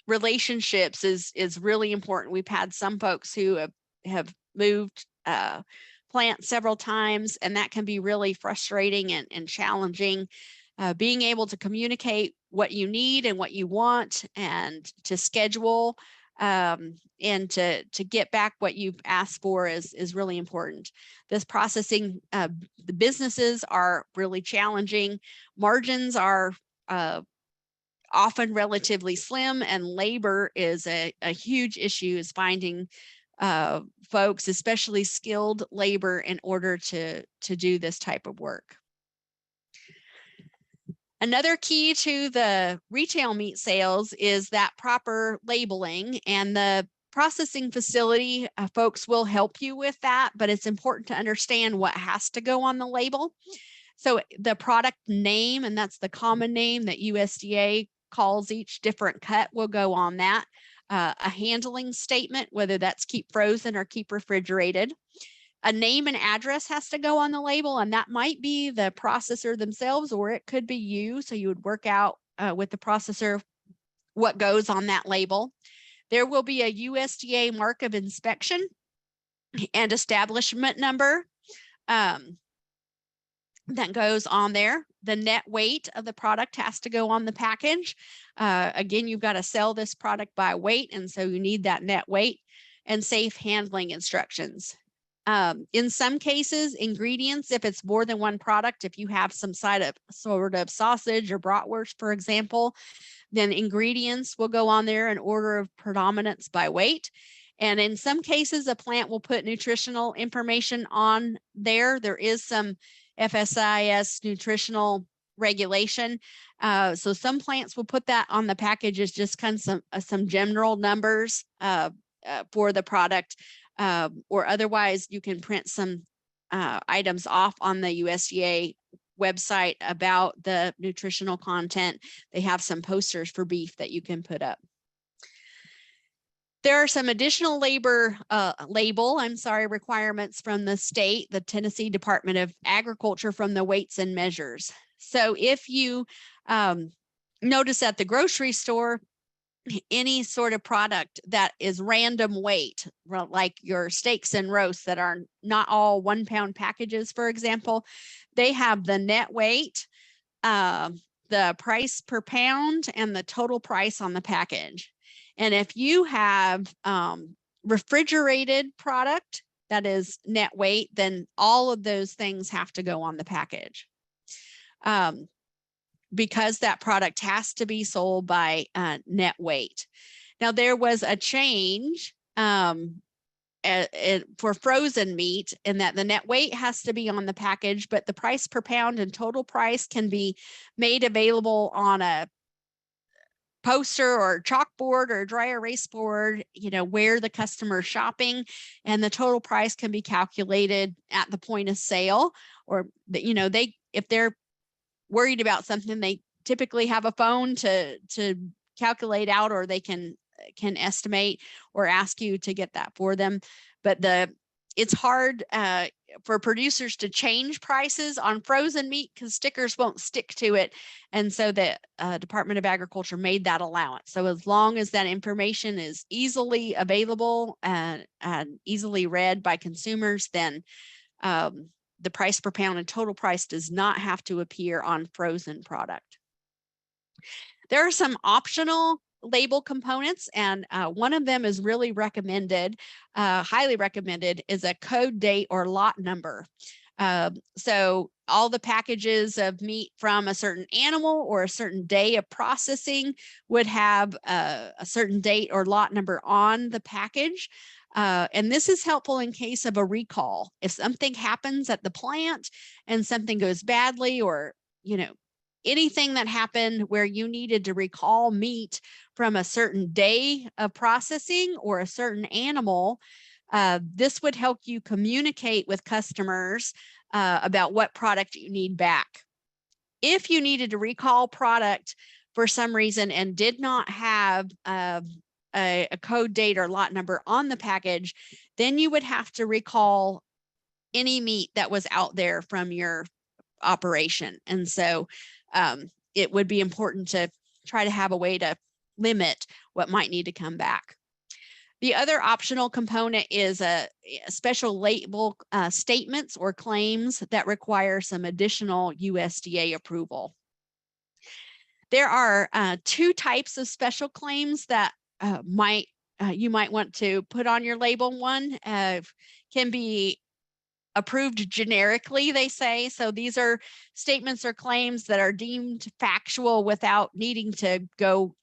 relationships is really important. We've had some folks who have moved plants several times, and that can be really frustrating and challenging. Being able to communicate what you need and what you want, and to schedule and to get back what you've asked for is really important. This processing, the businesses are really challenging. Margins are often relatively slim, and labor is a huge issue, is finding folks, especially skilled labor, in order to do this type of work. Another key to the retail meat sales is that proper labeling, and the processing facility folks will help you with that, but it's important to understand what has to go on the label. So the product name, and that's the common name that USDA calls each different cut, will go on that. A handling statement, whether that's keep frozen or keep refrigerated. A name and address has to go on the label, and that might be the processor themselves, or it could be you. So you would work out with the processor what goes on that label. There will be a USDA mark of inspection and establishment number that goes on there. The net weight of the product has to go on the package. Again, you've got to sell this product by weight, and so you need that net weight. And safe handling instructions. In some cases, ingredients, if it's more than one product, if you have some sort of sausage or bratwurst, for example, then ingredients will go on there in order of predominance by weight. And in some cases, a plant will put nutritional information on there. There is some FSIS nutritional regulation. So some plants will put that on the package as just kind of some general numbers for the product, or otherwise you can print some items off on the USDA website about the nutritional content. They have some posters for beef that you can put up. There are some additional requirements from the state, the Tennessee Department of Agriculture, from the weights and measures. So if you notice at the grocery store, any sort of product that is random weight, like your steaks and roasts that are not all 1 pound packages, for example, they have the net weight, the price per pound, and the total price on the package. And if you have refrigerated product that is net weight, then all of those things have to go on the package. Because that product has to be sold by net weight. Now, there was a change for frozen meat in that the net weight has to be on the package, but the price per pound and total price can be made available on a poster or chalkboard or dry erase board, where the customer is shopping, and the total price can be calculated at the point of sale, or if they're worried about something, they typically have a phone to calculate out, or they can estimate or ask you to get that for them. But it's hard for producers to change prices on frozen meat because stickers won't stick to it. And so the Department of Agriculture made that allowance. So as long as that information is easily available and easily read by consumers, then the price per pound and total price does not have to appear on frozen product. There are some optional label components, and one of them is really recommended, highly recommended, is a code date or lot number. So all the packages of meat from a certain animal or a certain day of processing would have a certain date or lot number on the package. And this is helpful in case of a recall. If something happens at the plant and something goes badly, or, anything that happened where you needed to recall meat from a certain day of processing or a certain animal, this would help you communicate with customers about what product you need back. If you needed to recall product for some reason and did not have a code date or lot number on the package, then you would have to recall any meat that was out there from your operation. And so it would be important to try to have a way to limit what might need to come back. The other optional component is a special label statements or claims that require some additional USDA approval. There are two types of special claims that you might want to put on your label. One can be approved generically, they say. So these are statements or claims that are deemed factual without needing to go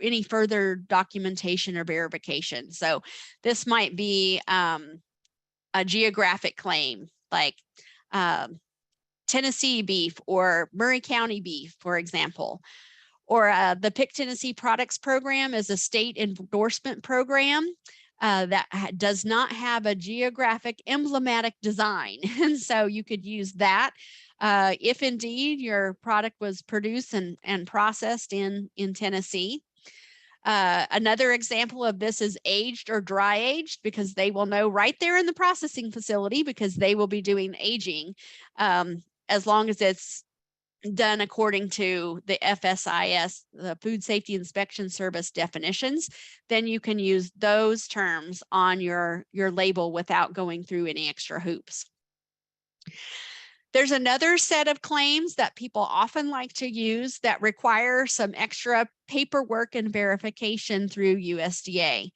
any further documentation or verification. So this might be a geographic claim, like Tennessee beef or Murray County beef, for example. Or the Pick Tennessee Products Program is a state endorsement program that does not have a geographic emblematic design. And so you could use that if indeed your product was produced and processed in Tennessee. Another example of this is aged or dry aged, because they will know right there in the processing facility, because they will be doing aging as long as it's done according to the FSIS, the Food Safety Inspection Service definitions, then you can use those terms on your label without going through any extra hoops. There's another set of claims that people often like to use that require some extra paperwork and verification through USDA.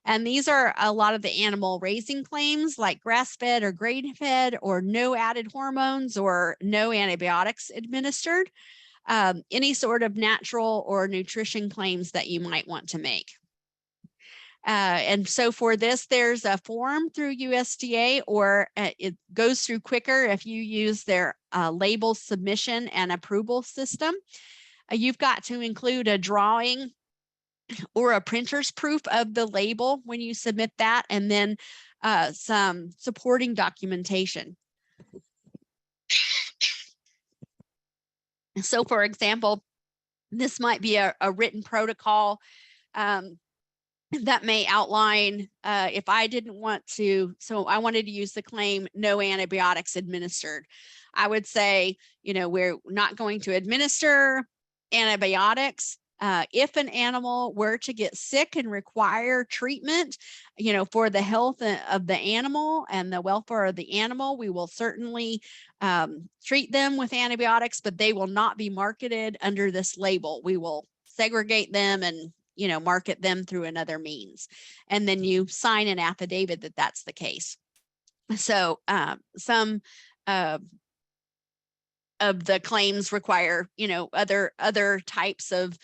And these are a lot of the animal raising claims, like grass-fed or grain-fed, or no added hormones or no antibiotics administered. Any sort of natural or nutrition claims that you might want to make. And so for this, there's a form through USDA, or it goes through quicker if you use their label submission and approval system. You've got to include a drawing or a printer's proof of the label when you submit that, and then some supporting documentation. So for example, this might be a written protocol that may outline if I didn't want to, so I wanted to use the claim no antibiotics administered. I would say, we're not going to administer antibiotics. If an animal were to get sick and require treatment, for the health of the animal and the welfare of the animal, we will certainly treat them with antibiotics, but they will not be marketed under this label. We will segregate them and market them through another means. And then you sign an affidavit that that's the case. So some of the claims require, other types of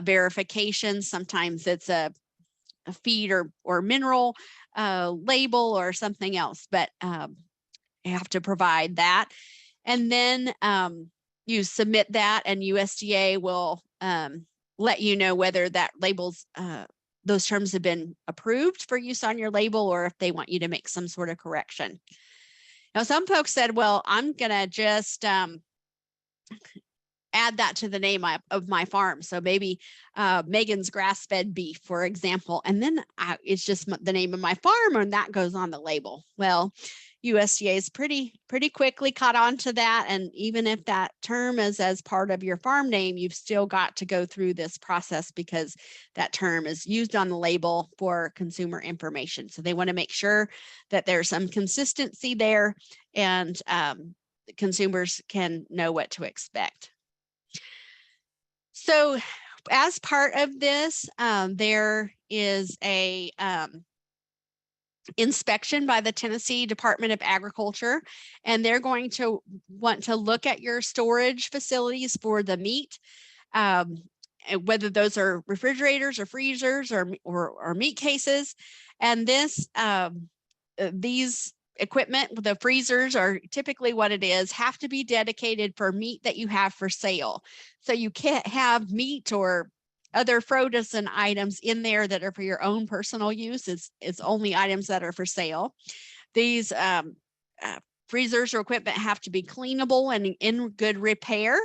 verification. Sometimes it's a feed or mineral label or something else, but you have to provide that. And then you submit that, and USDA will let you know whether that label's those terms have been approved for use on your label, or if they want you to make some sort of correction. Now, some folks said, well, I'm gonna just add that to the name of my farm. So maybe Megan's grass-fed beef, for example, and then it's just the name of my farm, and that goes on the label. Well, USDA is pretty quickly caught on to that. And even if that term is as part of your farm name, you've still got to go through this process, because that term is used on the label for consumer information. So they want to make sure that there's some consistency there, and consumers can know what to expect. So as part of this, there is a inspection by the Tennessee Department of Agriculture, and they're going to want to look at your storage facilities for the meat, whether those are refrigerators or freezers or meat cases. And these equipment, the freezers are typically what it is, have to be dedicated for meat that you have for sale. So you can't have meat or other frozen items in there that are for your own personal use. It's only items that are for sale. These freezers or equipment have to be cleanable and in good repair.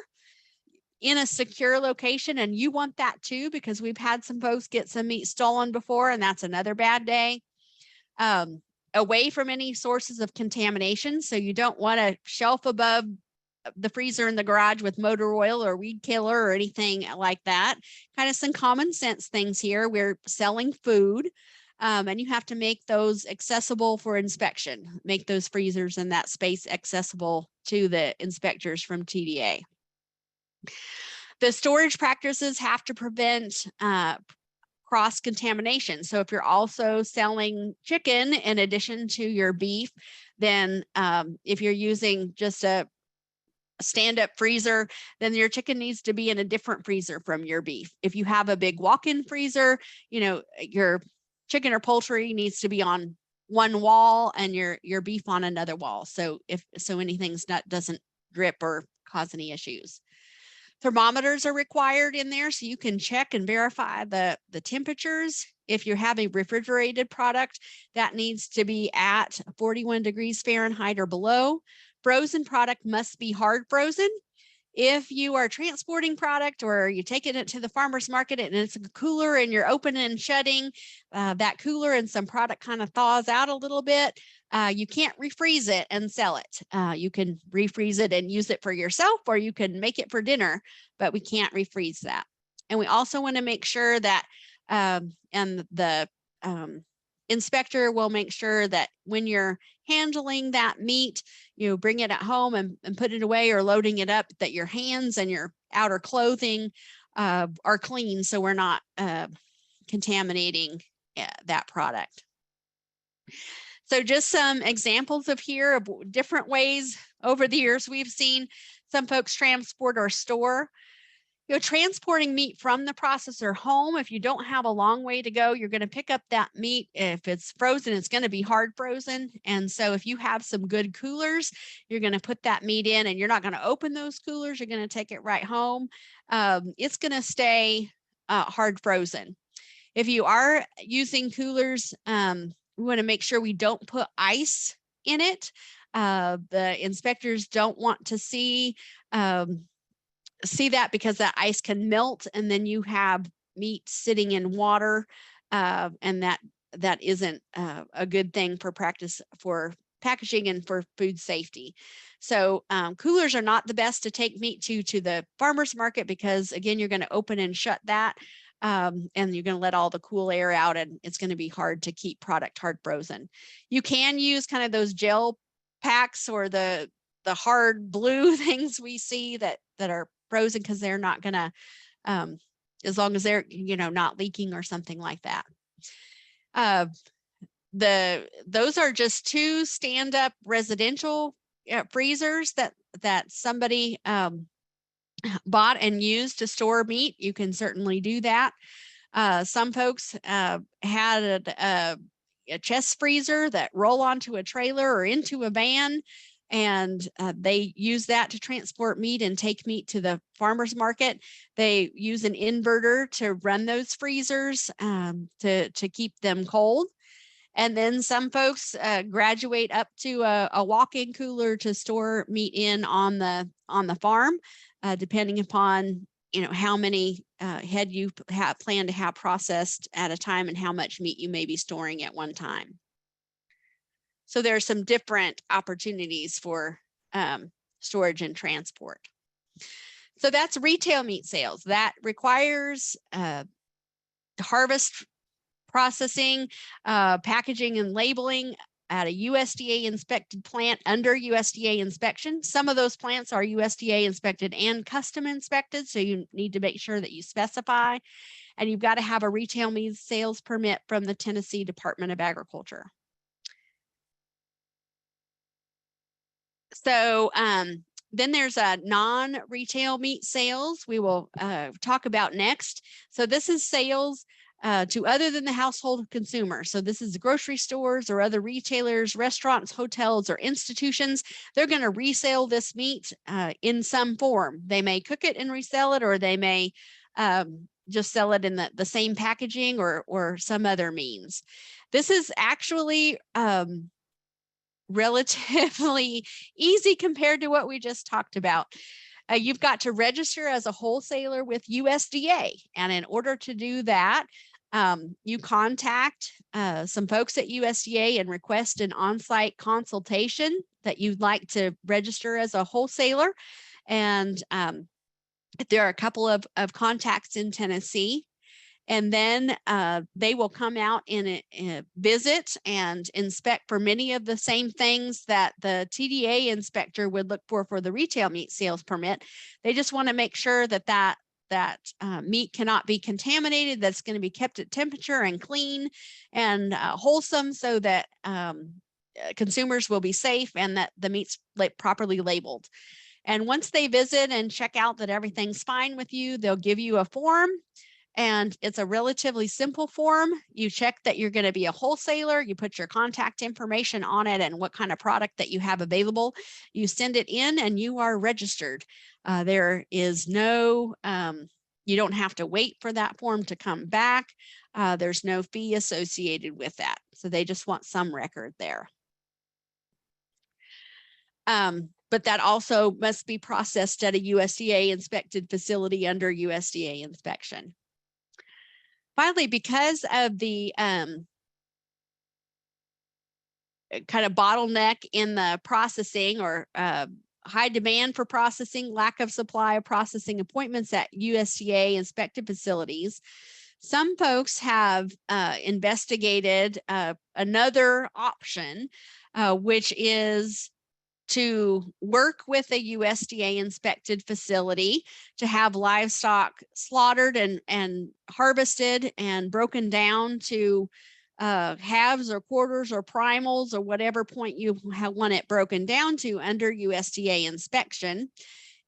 in a secure location, and you want that too, because we've had some folks get some meat stolen before, and that's another bad day. Away from any sources of contamination. So you don't want a shelf above the freezer in the garage with motor oil or weed killer or anything like that. Kind of some common sense things here. We're selling food, and you have to make those accessible for inspection, make those freezers in that space accessible to the inspectors from TDA. The storage practices have to prevent cross-contamination. So if you're also selling chicken in addition to your beef, then if you're using just a stand-up freezer, then your chicken needs to be in a different freezer from your beef. If you have a big walk-in freezer, you know, your chicken or poultry needs to be on one wall and your beef on another wall. So anything's doesn't drip or cause any issues. Thermometers are required in there so you can check and verify the temperatures. If you have a refrigerated product, that needs to be at 41 degrees Fahrenheit or below. Frozen product must be hard frozen. If you are transporting product or you're taking it to the farmer's market and it's a cooler and you're opening and shutting that cooler and some product kind of thaws out a little bit, you can't refreeze it and sell it. You can refreeze it and use it for yourself, or you can make it for dinner, but we can't refreeze that. And we also want to make sure that, and the inspector will make sure that when you're handling that meat, you bring it at home and put it away, or loading it up, that your hands and your outer clothing are clean, so we're not contaminating that product. So just some examples of here of different ways over the years we've seen some folks transport or store. You know, transporting meat from the processor home, if you don't have a long way to go, you're going to pick up that meat. If it's frozen, it's going to be hard frozen. And so if you have some good coolers, you're going to put that meat in, and you're not going to open those coolers. You're going to take it right home. It's going to stay hard frozen. If you are using coolers, we want to make sure we don't put ice in it. The inspectors don't want to see that, because that ice can melt, and then you have meat sitting in water, and that isn't a good thing for practice for packaging and for food safety. So coolers are not the best to take meat to the farmer's market, because again, you're going to open and shut that, and you're going to let all the cool air out, and it's going to be hard to keep product hard frozen. You can use kind of those gel packs or the hard blue things we see that are frozen, because they're not going to, as long as they're, you know, not leaking or something like that. Those are just two stand-up residential freezers that somebody bought and used to store meat. You can certainly do that. Some folks had a chest freezer that roll onto a trailer or into a van, and they use that to transport meat and take meat to the farmer's market. They use an inverter to run those freezers to keep them cold. And then some folks graduate up to a walk-in cooler to store meat in on the farm, depending upon, you know, how many head you plan to have processed at a time and how much meat you may be storing at one time. So there are some different opportunities for storage and transport. So that's retail meat sales. That requires harvest processing, packaging and labeling at a USDA inspected plant under USDA inspection. Some of those plants are USDA inspected and custom inspected, so you need to make sure that you specify, and you've got to have a retail meat sales permit from the Tennessee Department of Agriculture. So then there's a non-retail meat sales we will talk about next. So this is sales to other than the household consumer. So this is grocery stores or other retailers, restaurants, hotels, or institutions. They're going to resell this meat in some form. They may cook it and resell it, or they may just sell it in the same packaging or some other means. This is actually relatively easy compared to what we just talked about. You've got to register as a wholesaler with USDA. And in order to do that, you contact some folks at USDA and request an on-site consultation that you'd like to register as a wholesaler. And there are a couple of contacts in Tennessee. And then they will come out and visit and inspect for many of the same things that the TDA inspector would look for the retail meat sales permit. They just want to make sure that meat cannot be contaminated, that's going to be kept at temperature and clean and wholesome, so that consumers will be safe and that the meat's properly labeled. And once they visit and check out that everything's fine with you, they'll give you a form. And it's a relatively simple form. You check that you're going to be a wholesaler. You put your contact information on it and what kind of product that you have available. You send it in and you are registered. There is no, you don't have to wait for that form to come back. There's no fee associated with that. So they just want some record there. But that also must be processed at a USDA inspected facility under USDA inspection. Finally, because of the kind of bottleneck in the processing, or high demand for processing, lack of supply of processing appointments at USDA inspected facilities, some folks have investigated another option, which is to work with a USDA inspected facility to have livestock slaughtered and harvested and broken down to halves or quarters or primals or whatever point you want it broken down to under USDA inspection.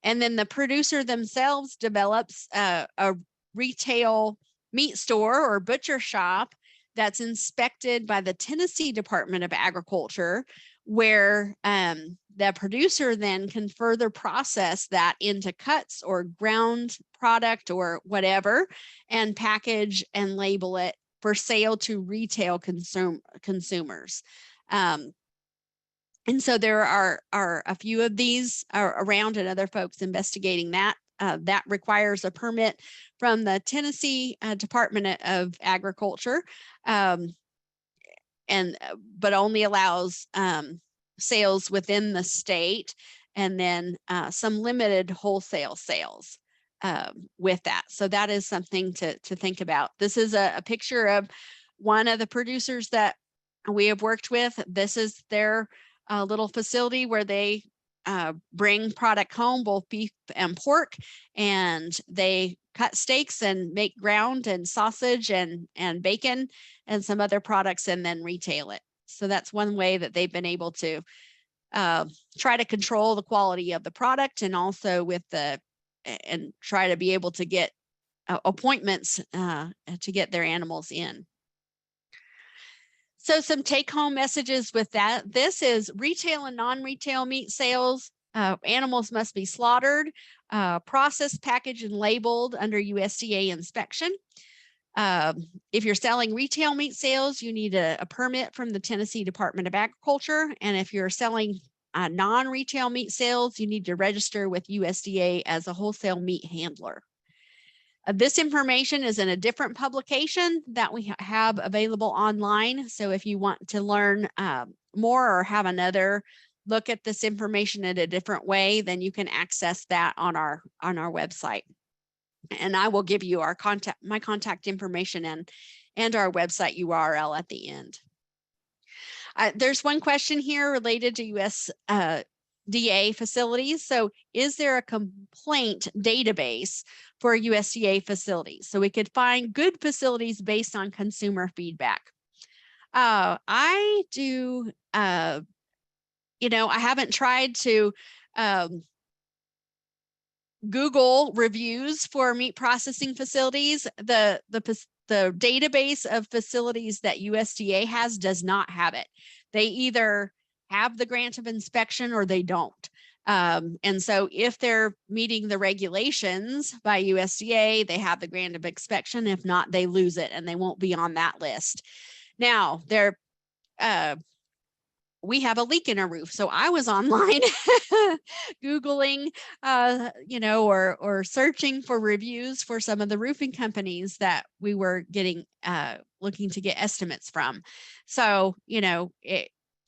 And then the producer themselves develops a retail meat store or butcher shop that's inspected by the Tennessee Department of Agriculture, where the producer then can further process that into cuts or ground product or whatever, and package and label it for sale to retail consumers. And so there are a few of these around, and other folks investigating that. That requires a permit from the Tennessee Department of Agriculture, but only allows sales within the state, and then some limited wholesale sales with that. So that is something to think about. This is a picture of one of the producers that we have worked with. This is their little facility where they bring product home, both beef and pork, and they cut steaks and make ground and sausage and bacon and some other products, and then retail it. So that's one way that they've been able to try to control the quality of the product, and also and try to be able to get appointments to get their animals in. So some take-home messages with that. This is retail and non-retail meat sales. Animals must be slaughtered, processed, packaged, and labeled under USDA inspection. If you're selling retail meat sales, you need a permit from the Tennessee Department of Agriculture. And if you're selling non-retail meat sales, you need to register with USDA as a wholesale meat handler. This information is in a different publication that we have available online. So if you want to learn more or have another look at this information in a different way, then you can access that on our website. And I will give you my contact information and our website URL at the end. There's one question here related to USDA facilities. So is there a complaint database for USDA facilities? So we could find good facilities based on consumer feedback. I do, I haven't tried to Google reviews for meat processing facilities. The database of facilities that USDA has does not have it. They either have the grant of inspection or they don't. And so if they're meeting the regulations by USDA, they have the grant of inspection. If not, they lose it and they won't be on that list. Now, we have a leak in our roof. So I was online Googling, or searching for reviews for some of the roofing companies that we were looking to get estimates from. So,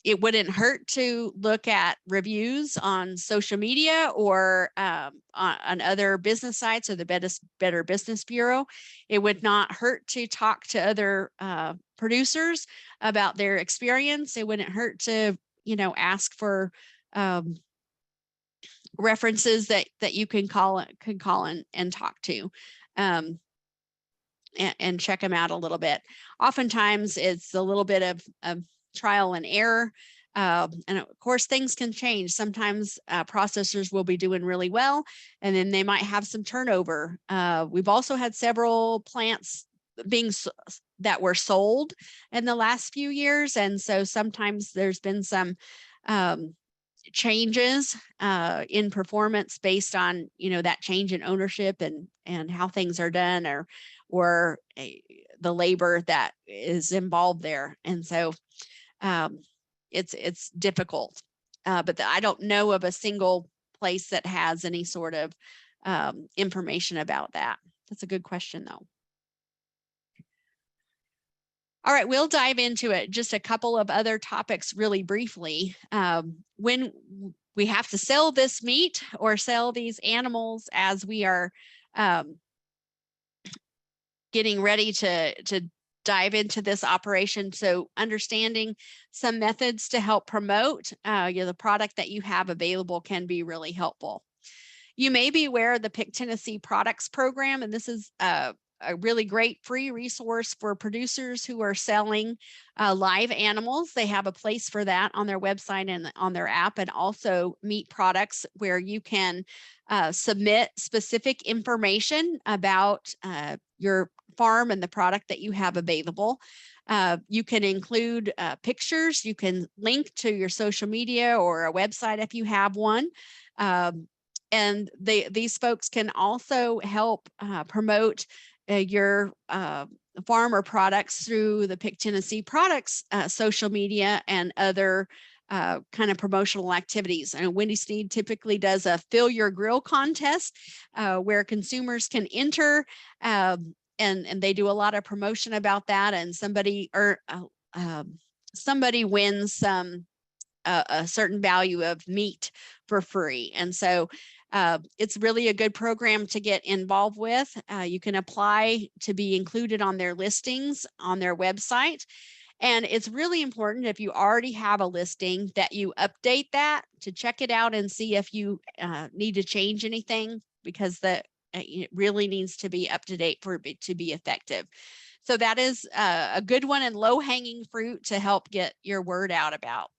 it wouldn't hurt to look at reviews on social media or on other business sites or the Better Business Bureau. It would not hurt to talk to other producers about their experience. It wouldn't hurt to, ask for references that you can call and talk to. And check them out a little bit. Oftentimes it's a little bit of trial and error. And of course, things can change. Sometimes processors will be doing really well, and then they might have some turnover. We've also had several plants that were sold in the last few years. And so sometimes there's been some changes in performance based on, that change in ownership and how things are done, or the labor that is involved there. And so it's difficult, but I don't know of a single place that has any sort of information about that. That's a good question, though. All right, we'll dive into it. Just a couple of other topics really briefly. When we have to sell this meat or sell these animals as we are getting ready to dive into this operation. So understanding some methods to help promote the product that you have available can be really helpful. You may be aware of the Pick Tennessee Products Program, and this is a really great free resource for producers who are selling live animals. They have a place for that on their website and on their app, and also meat products where you can submit specific information about your farm and the product that you have available. You can include pictures. You can link to your social media or a website if you have one. And these folks can also help promote your farmer products through the Pick Tennessee Products social media and other kind of promotional activities. And Wendy Sneed typically does a Fill Your Grill contest where consumers can enter, and they do a lot of promotion about that. And somebody wins a certain value of meat for free. And so it's really a good program to get involved with. You can apply to be included on their listings on their website. And it's really important, if you already have a listing, that you update that to check it out and see if you need to change anything, because it really needs to be up to date for it to be effective. So that is a good one and low-hanging fruit to help get your word out about.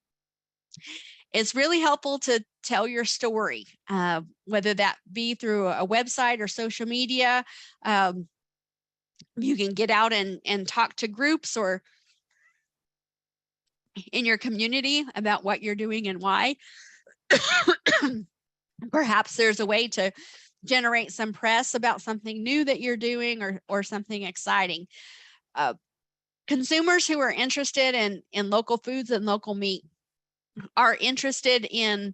It's really helpful to tell your story, whether that be through a website or social media. You can get out and talk to groups or in your community about what you're doing and why. Perhaps there's a way to generate some press about something new that you're doing or something exciting. Consumers who are interested in local foods and local meat are interested in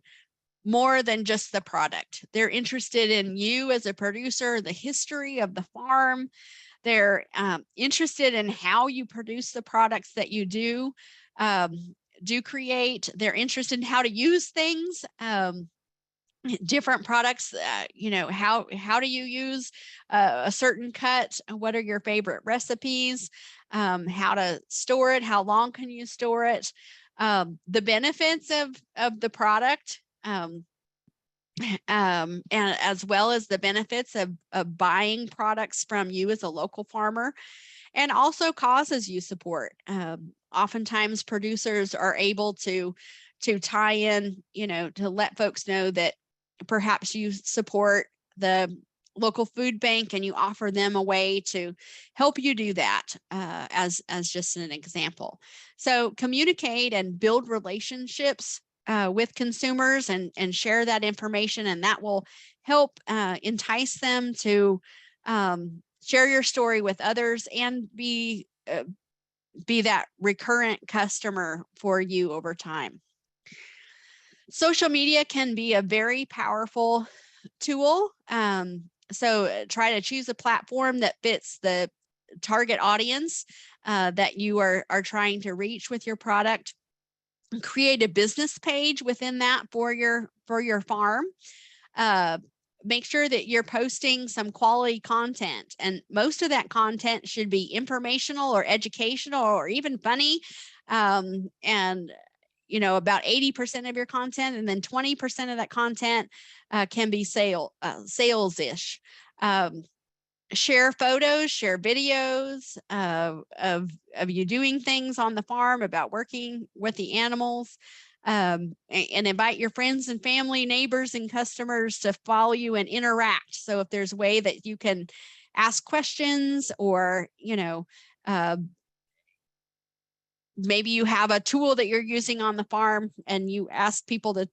more than just the product. They're interested in you as a producer, the history of the farm. They're interested in how you produce the products that you do create. They're interested in how to use things, different products. How do you use a certain cut? What are your favorite recipes? How to store it? How long can you store it? The benefits of the product, and as well as the benefits of buying products from you as a local farmer, and also causes you support. Oftentimes producers are able to tie in, to let folks know that perhaps you support the local food bank and you offer them a way to help you do that, as just an example. So communicate and build relationships with consumers and share that information, and that will help entice them to share your story with others and be that recurrent customer for you over time. Social media can be a very powerful tool. So try to choose a platform that fits the target audience that you are trying to reach with your product. Create a business page within that for your farm. Make sure that you're posting some quality content, and most of that content should be informational or educational or even funny. And about 80% of your content, and then 20% of that content can be sales-ish. Share photos, share videos of you doing things on the farm, about working with the animals, and invite your friends and family, neighbors, and customers to follow you and interact. So if there's a way that you can ask questions, or maybe you have a tool that you're using on the farm and you ask people to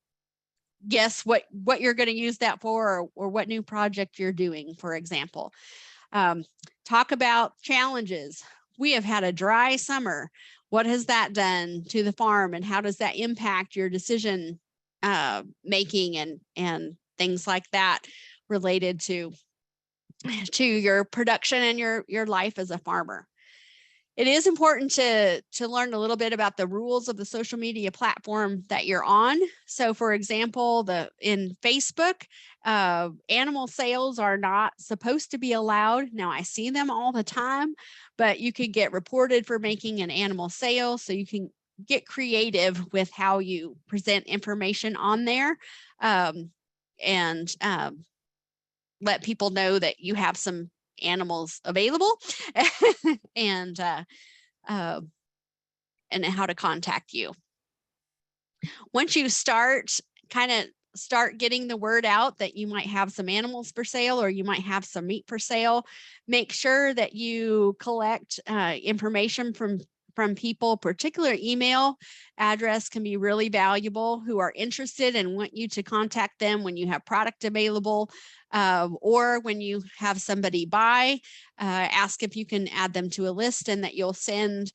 guess what you're going to use that for, or what new project you're doing, for example. Talk about challenges. We have had a dry summer. What has that done to the farm, and how does that impact your decision making and things like that related to your production and your life as a farmer? It is important to learn a little bit about the rules of the social media platform that you're on. So for example, in Facebook, animal sales are not supposed to be allowed. Now I see them all the time, but you could get reported for making an animal sale. So you can get creative with how you present information on there, and let people know that you have some animals available and how to contact you. Once you start getting the word out that you might have some animals for sale, or you might have some meat for sale, make sure that you collect information from people. Particular email address can be really valuable, who are interested and want you to contact them when you have product available, or when you have somebody buy. Ask if you can add them to a list, and that you'll send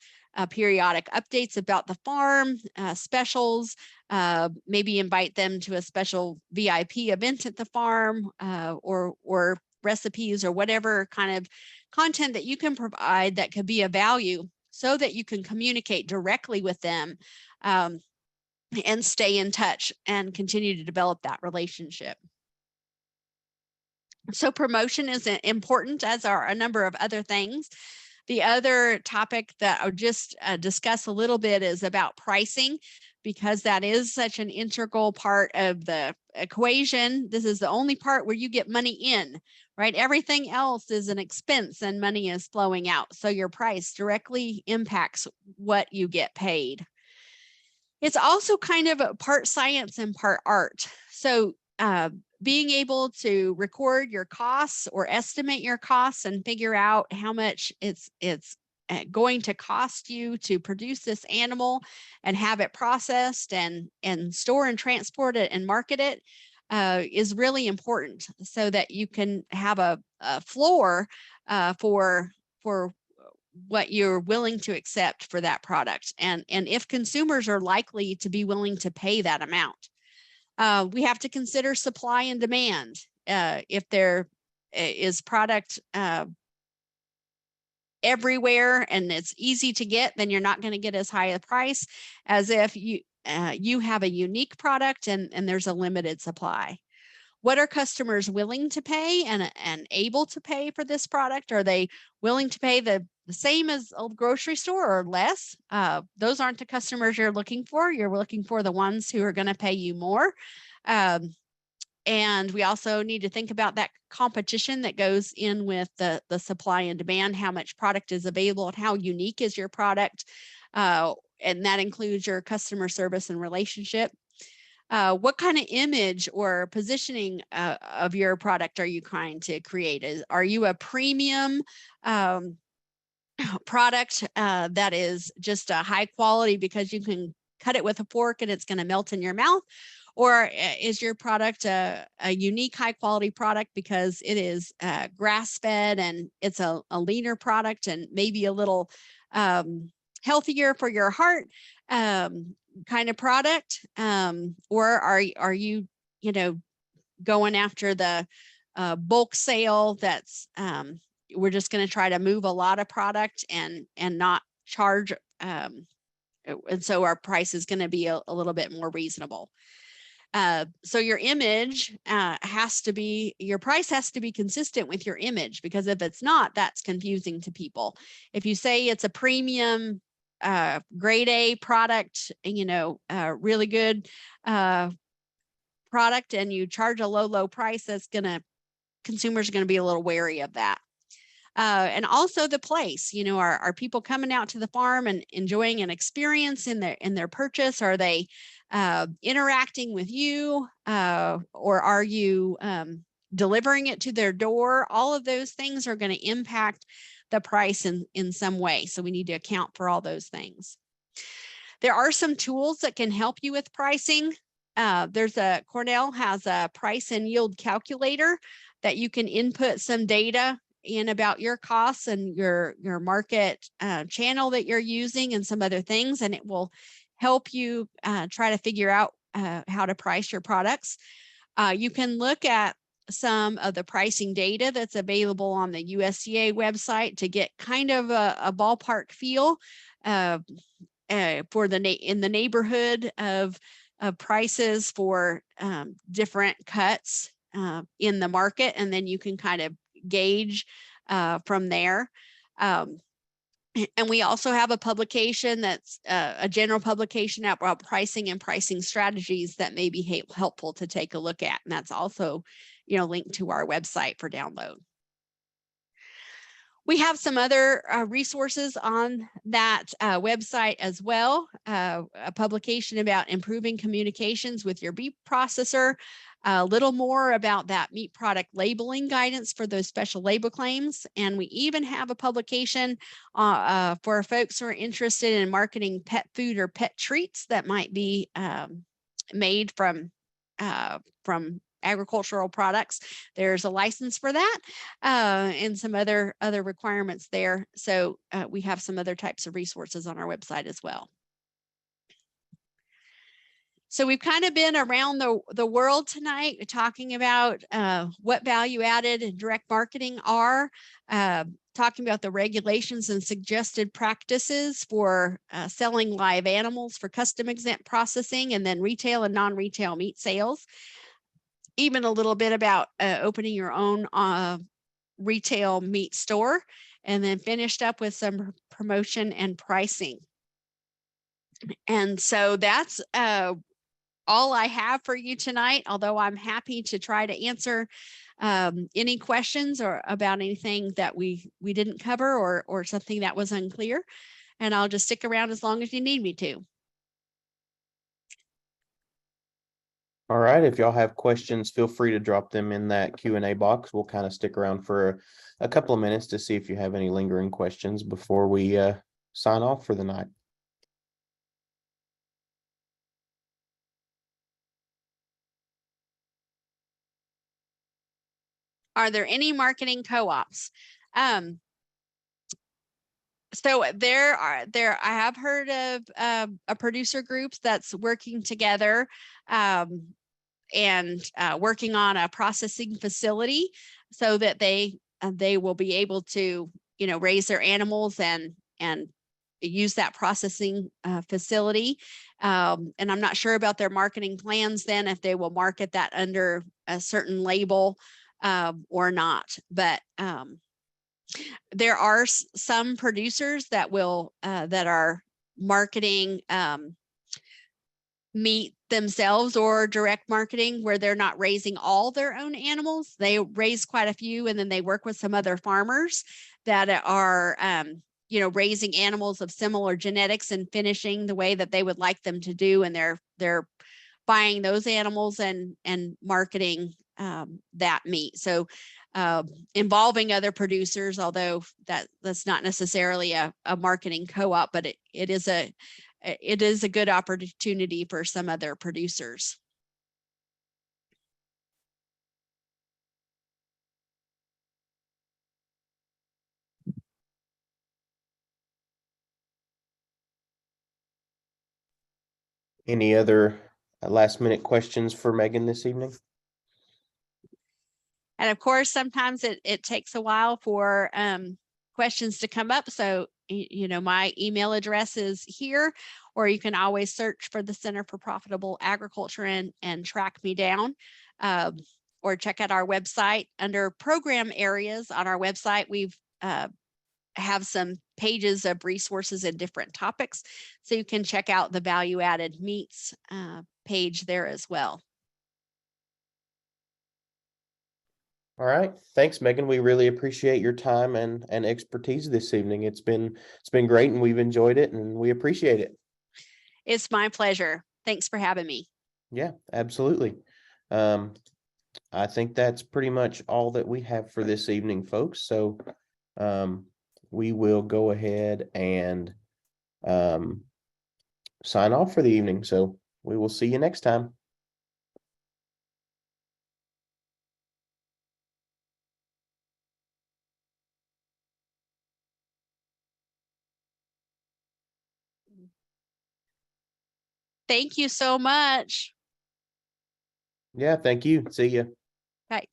periodic updates about the farm, specials, maybe invite them to a special VIP event at the farm, or recipes, or whatever kind of content that you can provide that could be of value, so that you can communicate directly with them, and stay in touch and continue to develop that relationship. So promotion is important, as are a number of other things. The other topic that I'll just discuss a little bit is about pricing, because that is such an integral part of the equation. This is the only part where you get money in, right? Everything else is an expense and money is flowing out. So your price directly impacts what you get paid. It's also kind of a part science and part art. So being able to record your costs, or estimate your costs, and figure out how much it's going to cost you to produce this animal and have it processed and store and transport it and market it is really important, so that you can have a floor for what you're willing to accept for that product, and if consumers are likely to be willing to pay that amount. We have to consider supply and demand. If there is product everywhere and it's easy to get, then you're not going to get as high a price as if you have a unique product and there's a limited supply. What are customers willing to pay and able to pay for this product? Are they willing to pay the same as a grocery store or less? Those aren't the customers you're looking for. You're looking for the ones who are going to pay you more. And we also need to think about that competition that goes in with the supply and demand, how much product is available and how unique is your product. And that includes your customer service and relationship. What kind of image or positioning of your product are you trying to create? Are you a premium product that is just a high quality because you can cut it with a fork and it's going to melt in your mouth? Or is your product a unique high quality product because it is grass fed and it's a leaner product and maybe a little healthier for your heart? kind of product, or are you, you know, going after the bulk sale that's we're just going to try to move a lot of product and not charge, and so our price is going to be a little bit more reasonable. So your image has to be, your price has to be consistent with your image, because if it's not, that's confusing to people. If you say it's a premium grade A product, you know, really good product, and you charge a low price, that's gonna, consumers are going to be a little wary of that. And also the place, you know, are people coming out to the farm and enjoying an experience in their purchase? Are they interacting with you, or are you delivering it to their door? All of those things are going to impact the price in some way. So we need to account for all those things. There are some tools that can help you with pricing. Cornell has a price and yield calculator that you can input some data in about your costs and your market channel that you're using and some other things, and it will help you try to figure out how to price your products. You can look at some of the pricing data that's available on the USDA website to get kind of a ballpark feel for in the neighborhood of prices for different cuts in the market, and then you can kind of gauge from there. And we also have a publication that's a general publication about pricing and pricing strategies that may be helpful to take a look at, and that's also, you know, linked to our website for download. We have some other resources on that website as well. A publication about improving communications with your beef processor, a little more about that meat product labeling guidance for those special label claims. And we even have a publication for folks who are interested in marketing pet food or pet treats that might be made from agricultural products. There's a license for that and some other requirements there. So we have some other types of resources on our website as well. So we've kind of been around the world tonight talking about what value added and direct marketing are, talking about the regulations and suggested practices for selling live animals for custom-exempt processing, and then retail and non-retail meat sales. Even a little bit about opening your own retail meat store, and then finished up with some promotion and pricing. And so that's all I have for you tonight, although I'm happy to try to answer any questions or about anything that we didn't cover or something that was unclear. And I'll just stick around as long as you need me to. All right, if y'all have questions, feel free to drop them in that Q&A box. We'll kind of stick around for a couple of minutes to see if you have any lingering questions before we sign off for the night. Are there any marketing co-ops? So I have heard of a producer groups that's working together and working on a processing facility so that they will be able to, you know, raise their animals and use that processing facility. And I'm not sure about their marketing plans then, if they will market that under a certain label or not. But there are some producers that will that are marketing meat themselves, or direct marketing where they're not raising all their own animals. They raise quite a few, and then they work with some other farmers that are you know, raising animals of similar genetics and finishing the way that they would like them to do, and they're buying those animals and marketing that meat. So involving other producers, although that's not necessarily a marketing co-op, but it is a good opportunity for some other producers. Any other last minute questions for Megan this evening? And of course, sometimes it takes a while for questions to come up. So, my email address is here, or you can always search for the Center for Profitable Agriculture and track me down. Or check out our website under program areas on our website. We've have some pages of resources in different topics. So you can check out the value added meats page there as well. All right. Thanks, Megan. We really appreciate your time and expertise this evening. It's been great and we've enjoyed it and we appreciate it. It's my pleasure. Thanks for having me. Yeah, absolutely. I think that's pretty much all that we have for this evening, folks. So we will go ahead and sign off for the evening. So we will see you next time. Thank you so much. Yeah, thank you. See you. Bye.